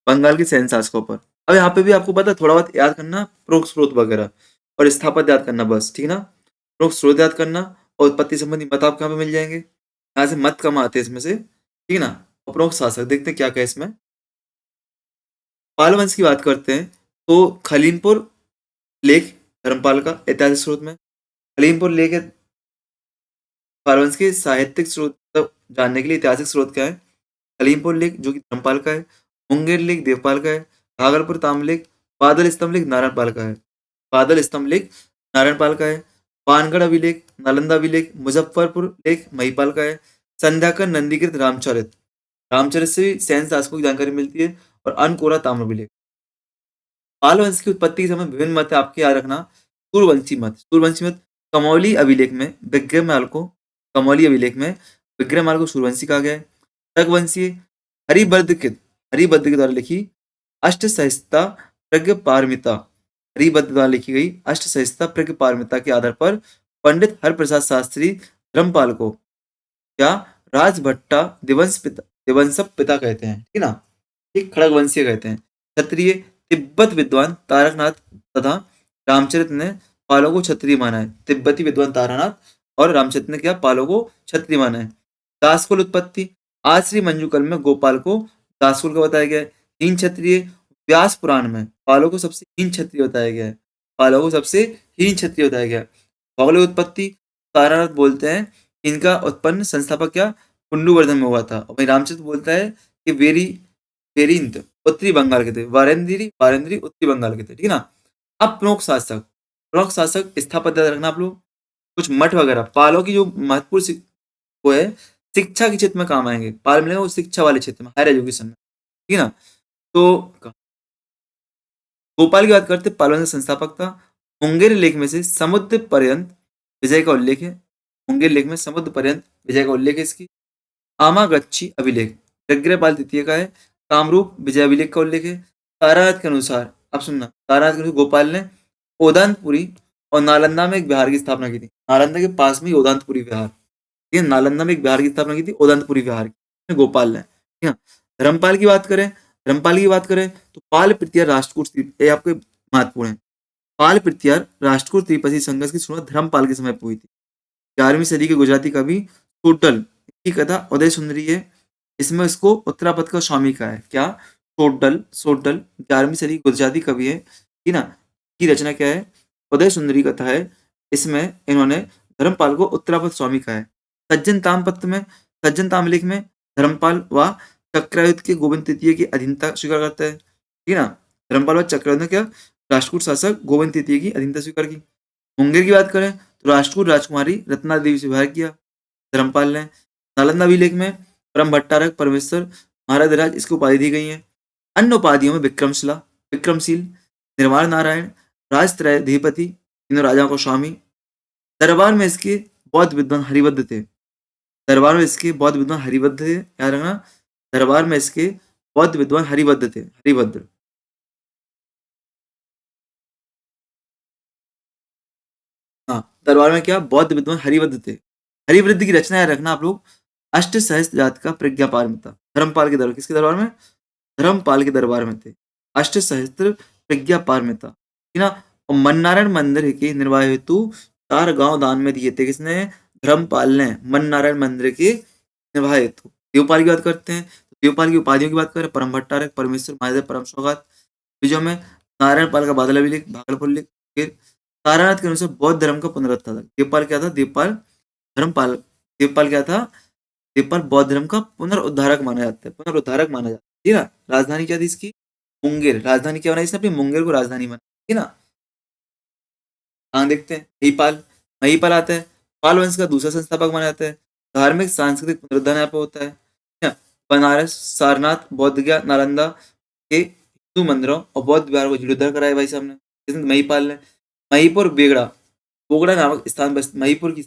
बंगाल के सैन्य शासकों पर। अब यहाँ पे भी आपको पता है, थोड़ा बहुत याद करना प्रोक्त स्रोत वगैरह और स्थापत्य याद करना, बस ठीक है ना। प्रोक्त स्रोत याद करना और उत्पत्ति संबंधी मत आपको यहाँ पे मिल जाएंगे, यहाँ से मत कम आते हैं इसमें से, ठीक है ना। उपरोक्त शासक देखते हैं क्या क्या है इसमें। पाल वंश की बात करते हैं तो खलीमपुर लेख धर्मपाल का ऐतिहासिक स्रोत में, खलीमपुर लेख है पाल वंश के साहित्यिक स्रोत, मतलब जानने के लिए ऐतिहासिक स्रोत क्या है। कलीमपुर लेक जो कि धर्मपाल का है, मुंगेर लेक देवपाल का है, भागलपुर ताम्रलेख, बादल स्तंभ लेक नारायणपाल का है, बादल स्तंभ लेक नारायणपाल का है, पानगढ़ अभिलेख, नालंदा अभिलेख, मुजफ्फरपुर लेख महिपाल का है, संध्याकर नंदीकृत रामचरित, रामचरित से भी सैन्य शासकों की जानकारी मिलती है, और अनकोरा ताम्र अभिलेख। पाल वंश की उत्पत्ति के समय विभिन्न मत है, आपके याद रखना। सूर्यवंशी मत, सूर्यवंशी मत कमौली अभिलेख में विक्रमाल को, कमौली अभिलेख में विक्रमाल को सूर्यवंशी कहा गया है। रघुवंशी हरिभद्र के, हरिभद्र के द्वारा लिखी अष्ट सहस्ता प्रज्ञ पारमिता, हरिभद्र द्वारा लिखी गई अष्ट सहस्ता प्रज्ञ पारमिता के आधार पर पंडित हरप्रसाद शास्त्री धर्मपाल को क्या राजभट्टा दिवंश पिता, दिवंश पिता कहते हैं, ठीक है ना। एक खड़गवंशीय कहते हैं। क्षत्रिय तिब्बत विद्वान तारकनाथ तथा रामचरित ने पालों को क्षत्रिय माना है, तिब्बती विद्वान तारानाथ और रामचरित ने क्या पालों को क्षत्रिय माना है। दासकुल उत्पत्ति, आश्री मंजुकल में गोपाल को दासकुल का बताया गया है। हीन क्षत्रिय, व्यास पुराण में पालों को सबसे हीन क्षत्रिय बताया गया है, पालों को सबसे हीन क्षत्रिय बताया गया है। भौगोलिक उत्पत्ति, तारानाथ बोलते हैं इनका उत्पन्न संस्थापक क्या कुंडुवर्धन में हुआ था, और वहीं रामचरित बोलता है कि वेरिंत उत्तरी बंगाल के थे, वारेंद्री वारेंद्री उत्तरी बंगाल के थे, ठीक है ना। अब प्रमुख शासक स्थापत्य याद रखना आप लोग, कुछ मठ वगैरह पालों की जो महत्वपूर्ण वो है शिक्षा के क्षेत्र में काम आएंगे, पाल मिलेगा वो शिक्षा वाले क्षेत्र में, हायर एजुकेशन में, ठीक है ना। तो भोपाल की बात करते हैं, पालवन का संस्थापक था। मुंगेर लेख में से समुद्र पर्यंत विजय का उल्लेख है, मुंगेर लेख में समुद्र पर्यंत विजय का उल्लेख है इसकी। आमागच्छी अभिलेख जग्रपाल द्वितीय का है। कामरूप विजय अभिलेख का उल्लेख है। तारानाथ के अनुसार, अब सुनना, तारानाथ के अनुसार गोपाल ने ओदानपुरी और नालंदा में एक बिहार की स्थापना की थी, नालंदा के पास में ही ओदानपुरी बिहार, ठीक है, नालंदा में एक बिहार की स्थापना की थी ओदानपुरी बिहार की, गोपाल ने, ठीक है। धर्मपाल की बात करें धर्मपाल की बात करें तो पाल पृथ्वी राष्ट्रकूट, ये आपके महत्वपूर्ण है। पाल पृथ्वी राष्ट्रकूट त्रिपसी संघर्ष की शुरुआत धर्मपाल के समय पर हुई थी। 11वीं सदी के गुजराती कवि टोटल की कथा उदय सुंदरी है, इसमें इसको उत्तरापद का स्वामी का है। क्या? टोटल सोटल 11वीं सदी गुजराती कवि है, ठीक ना, की रचना क्या है? उदय सुंदरी कथा है। इसमें इन्होंने धर्मपाल को उत्तरापद स्वामी का है। सज्जन तामपत्र में, सज्जन ताम्रलिख में धर्मपाल व चक्रयुद्ध के गोविंद तृतीय की अधीनता स्वीकार करता है, ठीक ना। धर्मपाल व चक्रयुद्ध ने क्या? राष्ट्रकूट शासक गोविंद तृतीय की अधीनता स्वीकार की। मुंगेर की बात करें तो राष्ट्रकूट राजकुमारी रत्ना देवी से विवाह किया धर्मपाल ने। नालंदा अभिलेख में परम भट्टारक परमेश्वर महाराज इसकी उपाधि दी गई है। अन्य उपाधियों में विक्रमशिला, विक्रमशील, निर्वाण नारायण, राजत्रयाधिपति, तीनों राजाओं को स्वामी। दरबार में इसके बौद्ध विद्वान हरिभद्र थे। दरबार में इसके बौद्ध विद्वान हरिभद्र थे, याद रखना। दरबार में इसके बौद्ध विद्वान हरिभद्र थे, हरिभद्र। हाँ, दरबार में क्या? बौद्ध विद्वान हरिभद्र थे। हरिभद्र की रचना याद रखना आप लोग। अष्ट सहस्त्र जात का प्रज्ञा पारमिता, धर्मपाल के दरबार, किसके दरबार में? धर्मपाल के दरबार में थे। अष्ट सहस्त्र प्रज्ञा पारमिता, ठीक ना। और मननारायण मंदिर के निर्वाह हेतु 4 गांव दान में दिए थे, किसने? धर्मपाल ने, मननारायण मंदिर के निर्वाह हेतु। देवपाल की बात करते हैं तो देवपाल की उपाधियों की बात करें, परम भट्टारक, परमेश्वर, महादेव, परम सौगात। बीजों में नारायण पाल का बादल अभिलेख, भागलपुर लिख। फिर तारानाथ के अनुसार बौद्ध धर्म का पुनरुत्थान। देवपाल क्या था? देवपाल धर्मपाल, देवपाल क्या था? देवपाल बौद्ध धर्म का पुनरुद्धारक माना जाता है, पुनरुद्धारक माना जाता है, ठीक ना। राजधानी क्या थी इसकी? मुंगेर। राजधानी क्या बनाई इसने? अपनी मुंगेर को राजधानी बनाई, ठीक ना। आगे देखते हैं महिपाल। महिपाल आता है, पाल वंश का दूसरा संस्थापक माना जाता है। धार्मिक सांस्कृतिक पुनरुद्धार यहाँ पे होता है, ठीक है? बनारस, सारनाथ, बौद्ध गया, नालंदा के हिंदू मंदिरों और बौद्ध विहार को जीर्णोद्धार कराया भाई साहब ने, किसने? महिपाल ने। महिपुर बेगड़ा, बोगड़ा नामक स्थान पर, महिपुर की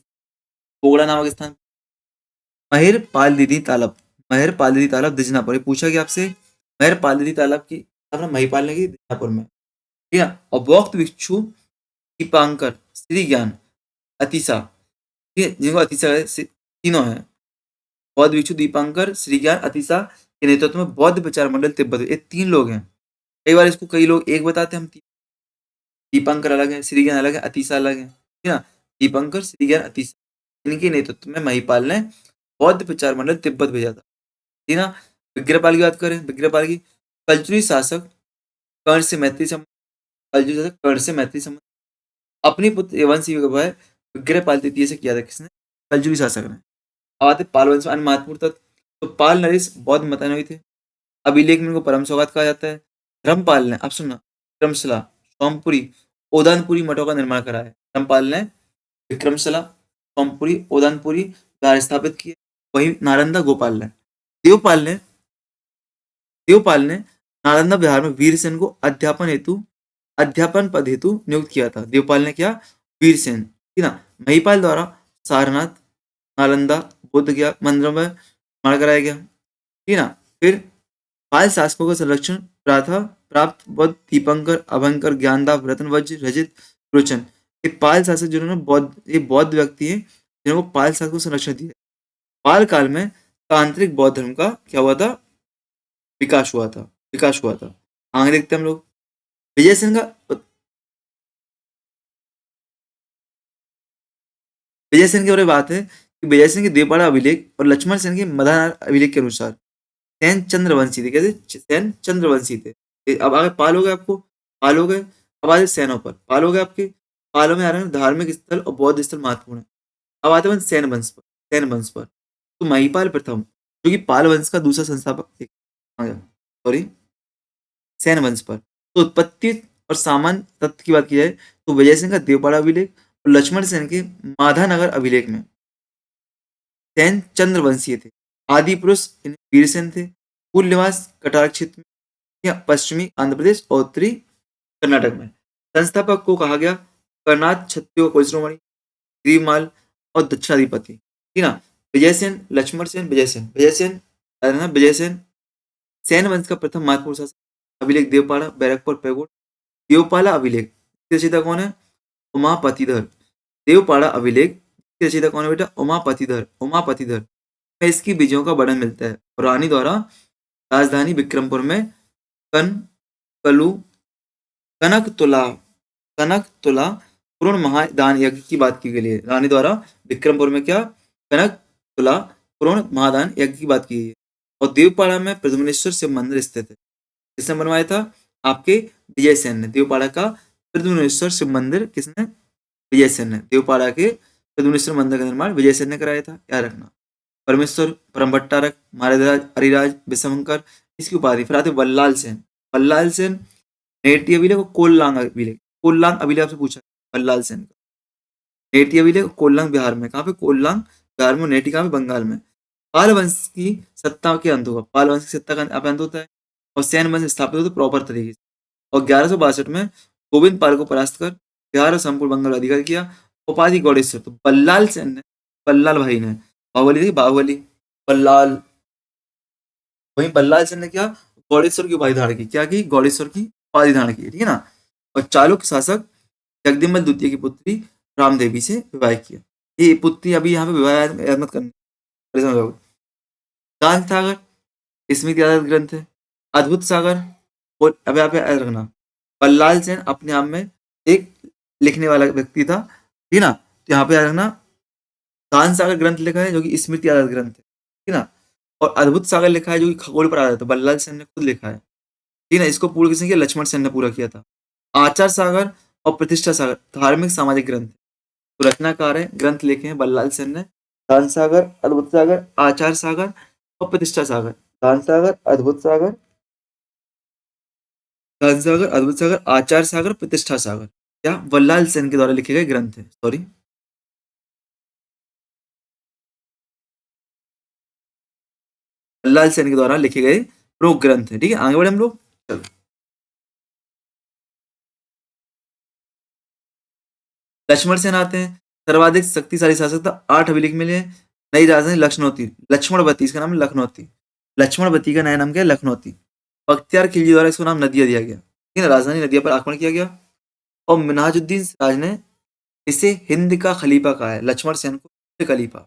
बोगड़ा नामक स्थान, महर पाल दीदी तालब, महर पाल दीदी तालब दिजनापुर। ये पूछा गया आपसे, महर पाल दीदी तालब की अपना महिपाल ने की दिजनापुर में, ठीक है। और बौद्ध भिक्षु दीपांकर, श्री ज्ञान, अतिशा, ठीक है, जिनको अतिशा तीनों हैं। बौद्ध भिक्षु दीपांकर, श्री ज्ञान, अतिशा के नेतृत्व में बौद्ध प्रचार मंडल तिब्बत, ये 3 लोग हैं। कई बार इसको कई लोग एक बताते हैं, हम दीपांकर अलग है, श्री ज्ञान अलग है, अतिशा अलग है, ठीक है ना। दीपांकर, श्री ज्ञान, अतिशा, इनके नेतृत्व में महिपाल ने बौद्ध प्रचार मंडल तिब्बत भेजा था, ठीक है ना। विग्रहपाल की बात करें, विग्रहपाल की कलचुरी शासक कर्ण से मैत्री संबंध, कलचुरी शासक कर्ण से मैत्री संबंध, अपनी पुत्र एवं सी विवाह विग्रहपाल तृतीय से किया था, किसने? कलचुरी शासक ने। अब आते पाल वंश में अन्य महत्वपूर्ण तत्व, तो पाल नरेश बौद्ध मतानुयायी थे। अभिलेख में इनको परम सौगात कहा जाता है। धर्मपाल ने, अब सुनना, विक्रमशिला, सोमपुरी, ओदानपुरी मठों का निर्माण करा है। धर्मपाल ने विक्रमशिला, सोमपुरी, ओदानपुरी विहार स्थापित किए। वही नालंदा गोपाल ने, देवपाल ने, देवपाल ने नालंदा बिहार में वीरसेन को अध्यापन पद हेतु नियुक्त किया था। देवपाल ने क्या? वीरसेन, ठीक ना। महिपाल द्वारा सारनाथ, नालंदा, बोध गया मंदिरों में निर्माण कराया गया, ठीक ना। फिर पाल शासकों का संरक्षण प्राप्त बौद्ध दीपंकर, अभंकर, ज्ञानदाव, रत्नवज्र, रजित, रोचन, ये पाल शासक जिन्होंने बौद्ध, ये बौद्ध व्यक्ति है जिन्होंने पाल शासक को संरक्षण दिया। पाल काल में तांत्रिक बौद्ध धर्म का क्या हुआ था? विकास हुआ था, विकास हुआ था। आगे देखते हैं हम लोग विजय सेन का, विजय सेन की और बात है कि विजय सेन के देवपाड़ा अभिलेख और लक्ष्मण सेन के मधानार अभिलेख के अनुसार सैन चंद्रवंशी थे। कैसे? सैन चंद्रवंशी थे। अब आगे पाल हो गए, आपको पाल हो गए। अब आते सैनों पर, पाल हो गए आपके। पालों में आ रहे हैं धार्मिक स्थल और बौद्ध स्थल महत्वपूर्ण है। अब आते हैं सैन वंश पर, सैन वंश पर। तो महिपाल प्रथम, जो कि पाल वंश का दूसरा संस्थापक, सॉरी, सैन वंश पर। तो उत्पत्ति और सामान्य तत्व की बात की जाए तो विजय सिंह का देवपाड़ा अभिलेख और लक्ष्मण सेन के माधानगर अभिलेख में सैन चंद्रवंशीय थे। आदि पुरुष वीरसेन थे। मूल निवास कटार क्षेत्र में या पश्चिमी आंध्र प्रदेश और उत्तरी कर्नाटक में। संस्थापक को कहा गया कर्नाथ क्षत्रिय कोइश्रोमणि, ग्रीवमाल और दक्षिणाधिपति, ठीक ना। विजय सेन, लक्ष्मण सेन, विजय सेन, विजय सेन, विजय सेन सैन वंश का प्रथम महत्वपूर्ण शासक। अभिलेख देवपाड़ा, बैरकपुर, पैगोड। देवपाला अभिलेख रचयिता कौन है? उमापतिधर। देवपाड़ा अभिलेख रचयिता कौन है बेटा? उमापतिधर, उमापतिधर। इसकी बीजों का वर्णन मिलता है। रानी द्वारा राजधानी विक्रमपुर में कन कलु कनक तुला कनक तुला पूर्ण महादान यज्ञ की बात की गई है। रानी द्वारा विक्रमपुर में क्या कनक तुला पूर्ण महादान यज्ञ की बात की गई है। और देवपाड़ा में प्रद्युम्नेश्वर शिव मंदिर स्थित है। किसने बनवाया था? आपके विजय सेन ने। देवपाड़ा का प्रद्युम्नेश्वर शिव मंदिर किसने? विजय सेन ने। देवपाड़ा के प्रद्युम्नेश्वर मंदिर का निर्माण विजय सेन ने कराया था, याद रखना। परमेश्वर, परमभट्टारक, महाराज हरिराज, विशंकर, इसकी उपाधि। फिर आते वल्लाल सेन। वल्लाल सेन नेटी अभिलेख और कोल्लांग अभिलेख। कोल्लांग अभिलेख आपसे पूछा वल्लाल सेन का। नेटी अभिलेख कोल्लांग बिहार में। कहाँ पे? कोल्लांग बिहार में। नेटी कहाँ पे? बंगाल में। पाल वंश की सत्ता के अंत होगा। पाल वंश की सत्ता का अंत होता है और सैन वंश स्थापित होता है प्रॉपर तरीके से। और 1162 में गोविंद पाल को परास्त कर बिहार और संपूर्ण बंगाल अधिकार किया। उपाधि गौड़ेश्वर। तो बल्लाल सेन ने, बल्लाल भाई ने, बाहुबली देखी बाहुबली, बल्लाल, वहीं बल्लाल सेन ने क्या गौड़ेश्वर की उपाधि धारण की। क्या की? गौड़ेश्वर की उपाधि धारण की, ठीक है ना। और चालुक्य शासक जगदम्बा द्वितीय की पुत्री रामदेवी से विवाह किया। ये पुत्री अभी यहाँ पे विवाह याद मत करना, परेशान हो जाओगे। दान सागर स्मृति आधारित ग्रंथ है। अद्भुत सागर और अब यहाँ पे याद रखना बल्लाल सेन अपने आप में एक लिखने वाला व्यक्ति था, ठीक है ना। तो यहाँ पे याद रखना दान सागर ग्रंथ लिखा है जो कि स्मृति आधारित ग्रंथ है, ठीक है ना। और अद्भुत सागर लिखा है जो कि खगोल पर आधारित है, बल्लाल सेन ने खुद लिखा है, ठीक है ना। इसको पूरा किसने किया? लक्ष्मण सेन ने पूरा किया था। आचार सागर और प्रतिष्ठा सागर धार्मिक सामाजिक ग्रंथ। तो रचनाकार है, ग्रंथ लिखे हैं बल्लाल सेन ने। दान सागर, अद्भुत सागर, आचार सागर और प्रतिष्ठा सागर। दान सागर, अद्भुत सागर, दान सागर, अद्भुत सागर, आचार सागर, प्रतिष्ठा सागर क्या बल्लाल सेन के द्वारा लिखे गए ग्रंथ है। सॉरी, बल्लाल सेन के द्वारा लिखे गए प्रमुख ग्रंथ है, ठीक है। आगे बढ़े हम लोग, चलो। लक्ष्मण सेन आते हैं। सर्वाधिक शक्तिशाली शासक था। 8 अभिलेख मिले हैं। नई राजधानी लखनौती, लक्ष्मणवती इसका नाम है, लखनौती। लक्ष्मणवती का नया नाम क्या है? लखनौती। बख्तियार खिलजी द्वारा इसको नाम नदिया दिया गया, ठीक है ना। राजधानी नदिया पर आक्रमण किया गया। और मिन्हाजुद्दीन राज ने इसे हिंद का खलीफा कहा है। लक्ष्मण सेन को हिंद खलीफा,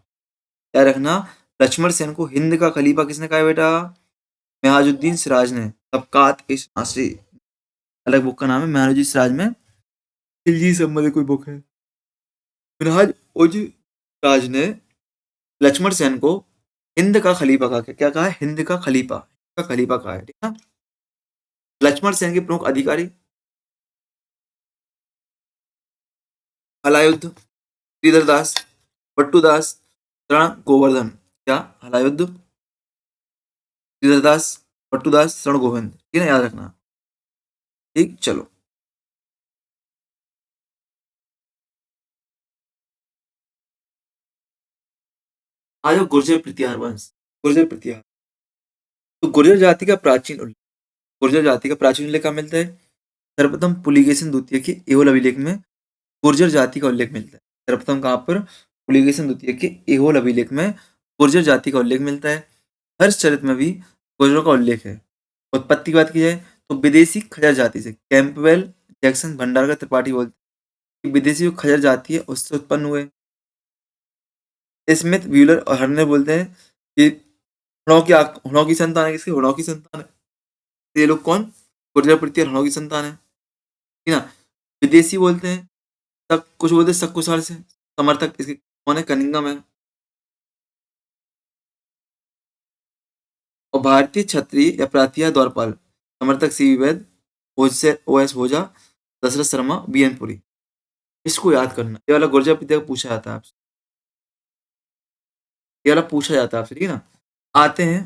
याद रखना। लक्ष्मण सेन को हिंद का खलीफा किसने कहा है बेटा? मिन्हाजुद्दीन सिराज ने। तबकात इश नासरी अलग बुक का नाम है। मिन्हाजुद्दीन सिराज में खिलजी से संबंधित कोई बुक है। मिन्हाज उज राज ने लक्ष्मण सेन को हिंद का खलीफा कहा। क्या कहा है? हिंद का खलीफा, का खलीफा कहा है, ठीक है। लक्ष्मण सेन के प्रमुख अधिकारी हलायुद्ध, श्रीधर दास, पट्टू दास, शरण गोवर्धन। क्या? हलायुद्ध, श्रीधर दास, पट्टू दास, शरण गोविंद, ठीक है ना, याद रखना। ठीक, चलो। आ जाओ गुर्जर प्रतिहार वंश। गुर्जर प्रतिहार। तो गुर्जर जाति का प्राचीन उल्लेख, गुर्जर जाति का प्राचीन उल्लेख कहाँ मिलता है? सर्वप्रथम पुलिकेशिन द्वितीय के एहोल अभिलेख में गुर्जर जाति का उल्लेख मिलता है। सर्वप्रथम कहाँ पर? पुलिकेशिन द्वितीय के एहोल अभिलेख में गुर्जर जाति का उल्लेख मिलता है। हर्षचरित में भी गुर्जरों का उल्लेख है। उत्पत्ति की बात की जाए तो विदेशी खजर जाति से, कैंपबेल, जैक्सन, भंडारकर, त्रिपाठी बोलते हैं कि विदेशी जो खजर जाति है उससे उत्पन्न हुए। स्मिथ, व्हीलर और हर्ने बोलते हैं कि हुणों की संतान है। किसकी? हुणों की संतान है। तो ये लोग कौन? गुर्जर प्रति और हुणों की संतान है, ठीक है ना। विदेशी बोलते हैं सब कुछ, बोलते हैं सकुशाल से। समर्थक इसके कौन है? कनिंगम है। और भारतीय क्षत्रिय या प्रातिहा द्वारपाल समर्थक सी वैद, ओ एस ओझा, दशरथ शर्मा, बी एन पुरी। इसको याद करना, ये वाला गुर्जर प्रति पूछा जाता है आपसे। ये वाला पूछा जाता है आपसे, ठीक है ना। आते हैं,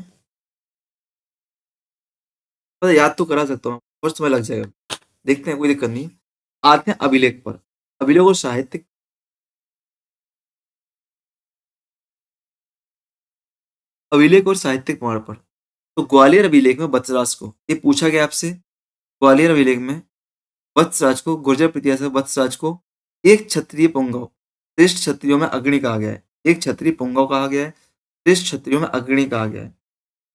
मतलब याद तो करा सकता हूँ, बहुत समय लग जाएगा, देखते हैं, कोई दिक्कत नहीं। आते हैं अभिलेख पर। अभिलेख और साहित्य, अभिलेख और साहित्यिक प्रमाण पर। तो ग्वालियर अभिलेख में वत्सराज को, ये पूछा गया आपसे, ग्वालियर अभिलेख में वत्सराज को, गुर्जर प्रतिहार से वत्सराज को एक क्षत्रिय पुंगव, श्रेष्ठ क्षत्रियों में अग्रणी कहा गया है। एक क्षत्रिय पुंगव कहा गया है, श्रेष्ठ क्षत्रियों में अग्रणी कहा गया है।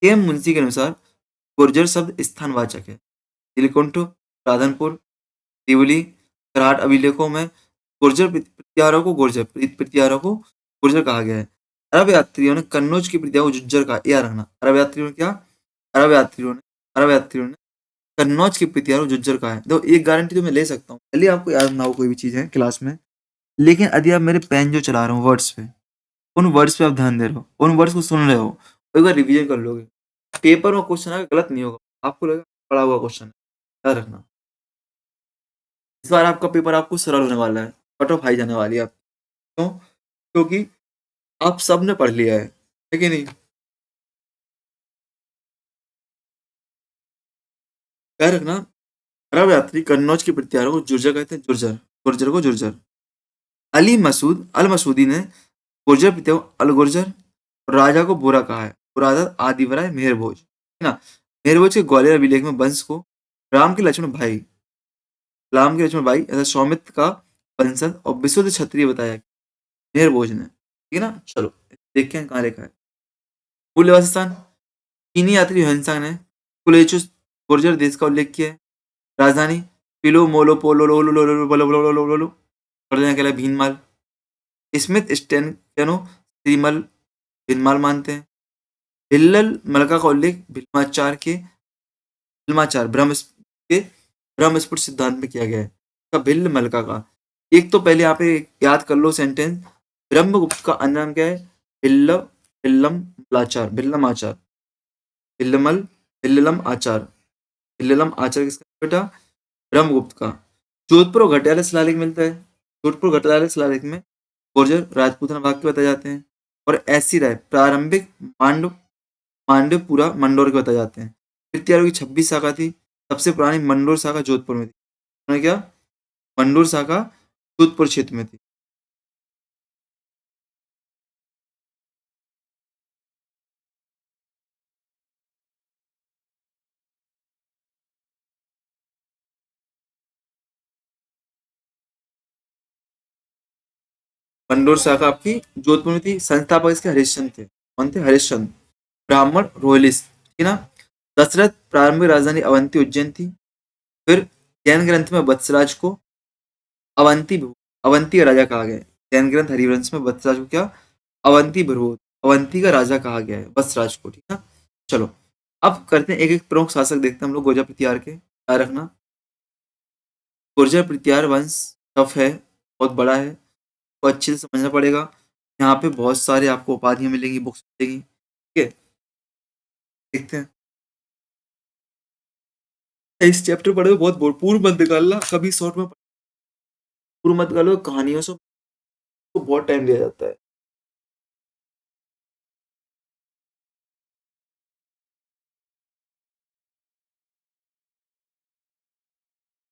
के एम मुंशी के अनुसार गुर्जर शब्द स्थानवाचक है। नीलकुंठ, राधनपुर, तिवली, कराट अभिलेखों में गुर्जर प्रतिहारों को, गुर्जर प्रतिहारों को गुर्जर कहा गया है। अरब यात्रियों ने कन्नौज की प्रतिहार को जुज्जर कहा, याद रखना। अरब यात्रियों ने क्या? अरब यात्रियों ने कन्नौज के प्रत्यारों को झज्जर कहा है। देखो एक गारंटी तो मैं ले सकता हूँ, भले आपको याद ना हो कोई भी चीज़ है क्लास में, लेकिन यदि आप मेरे पेन जो चला रहा हूँ वर्ड्स पे, उन वर्ड्स पे आप ध्यान दे रहे हो, उन वर्ड्स को सुन रहे हो, तो एक बार रिवीजन कर लोगे। पेपर में क्वेश्चन अगर गलत नहीं होगा, आपको लगेगा पढ़ा हुआ क्वेश्चन है, याद रखना। इस बार आपका पेपर आपको सरल होने वाला है, कट ऑफ हाई जाने वाली है आप। क्यों? क्योंकि आप सबने पढ़ लिया है कि नहीं? याद रखना, अरब यात्री कन्नौज के प्रत्यारों को जुर्जर कहते हैं, जुर्जर, गुर्जर को जुर्जर। अली मसूद अल मसूदी ने गुर्जर प्रत्यारों अल गुर्जर, राजा को बुरा कहा है, बुरादत आदिवराय मेहर भोज, है ना? मेहर भोज के ग्वालियर अभिलेख में वंश को राम के लक्ष्मण भाई ऐसा सौमित्र का वंशज और विशुद्ध क्षत्रिय बताया मेहर भोज ने, ठीक है ना? चलो देखते हैं कहाँ लिखा है। मूल निवास स्थान, चीनी यात्री ह्वेनसांग ने कुलेचुस गुर्जर देश का उल्लेख किया है। राजधानी पिलो मोलो पोलो लोलो लोलो लोलो लोलो लोलो लोलो, प्रजा कहला भीनमाल। स्मिथ स्टेनो श्रीमल भीनमाल मानते हैं। हिल्लल मलका का उल्लेख भिल्माचार के ब्रह्मस्फुट सिद्धांत में किया गया है। का भिल्ल मलका का, एक तो पहले यहाँ पे याद कर लो सेंटेंस, ब्रह्मगुप्त का अन्य नाम क्या है? भिल्ल भिल्लम लाचार भिल्लम आचार, भिल्लमल भिल्लम आचार, भिल्लम आचार किसका बेटा? ब्रह्मगुप्त का। जोधपुर और घटियाला शिलालेख मिलता है। जोधपुर घटियाला शिलालेख में गुर्जर राजपूताना वाक्य बताए जाते हैं, और ऐसी राय प्रारंभिक मांडव मांडवपुरा मंडोर के बताए जाते हैं। कृत्यारों की 26 शाखा थी। सबसे पुरानी मंडोर शाखा जोधपुर में थी। उन्होंने क्या? मंडोर शाखा जोधपुर क्षेत्र में थी। मंडोर शाखा आपकी जोधपुर में थी। संस्थापक इसके हरिश्चंद्र थे। कौन थे? हरिश्चंद्र। ब्राह्मण रोहिलिस, ठीक है ना? दशरथ प्रारंभिक राजधानी अवंती उज्जैन थी। फिर जैन ग्रंथ में वत्सराज को अवंती अवंती का राजा कहा गया है। जैन ग्रंथ हरिवंश में वत्सराज को क्या? अवंती भरभूत, अवंती का राजा कहा गया है वत्सराज को, ठीक है? चलो अब करते हैं एक एक प्रमुख शासक देखते हैं हम लोग गुर्जर प्रतिहार के, याद रखना। गुर्जर प्रतिहार वंश टफ है, बहुत बड़ा है, तो अच्छे से समझना पड़ेगा। यहाँ पे बहुत सारे आपको उपाधियां मिलेंगी, बुक्स मिलेंगी, ठीक है? देखते हैं। इस चैप्टर पढ़े हो बहुत पूर्व मत निकालना, कभी शॉर्ट में पूर्व मत निकालो, कहानियों से तो बहुत टाइम लिया जाता है।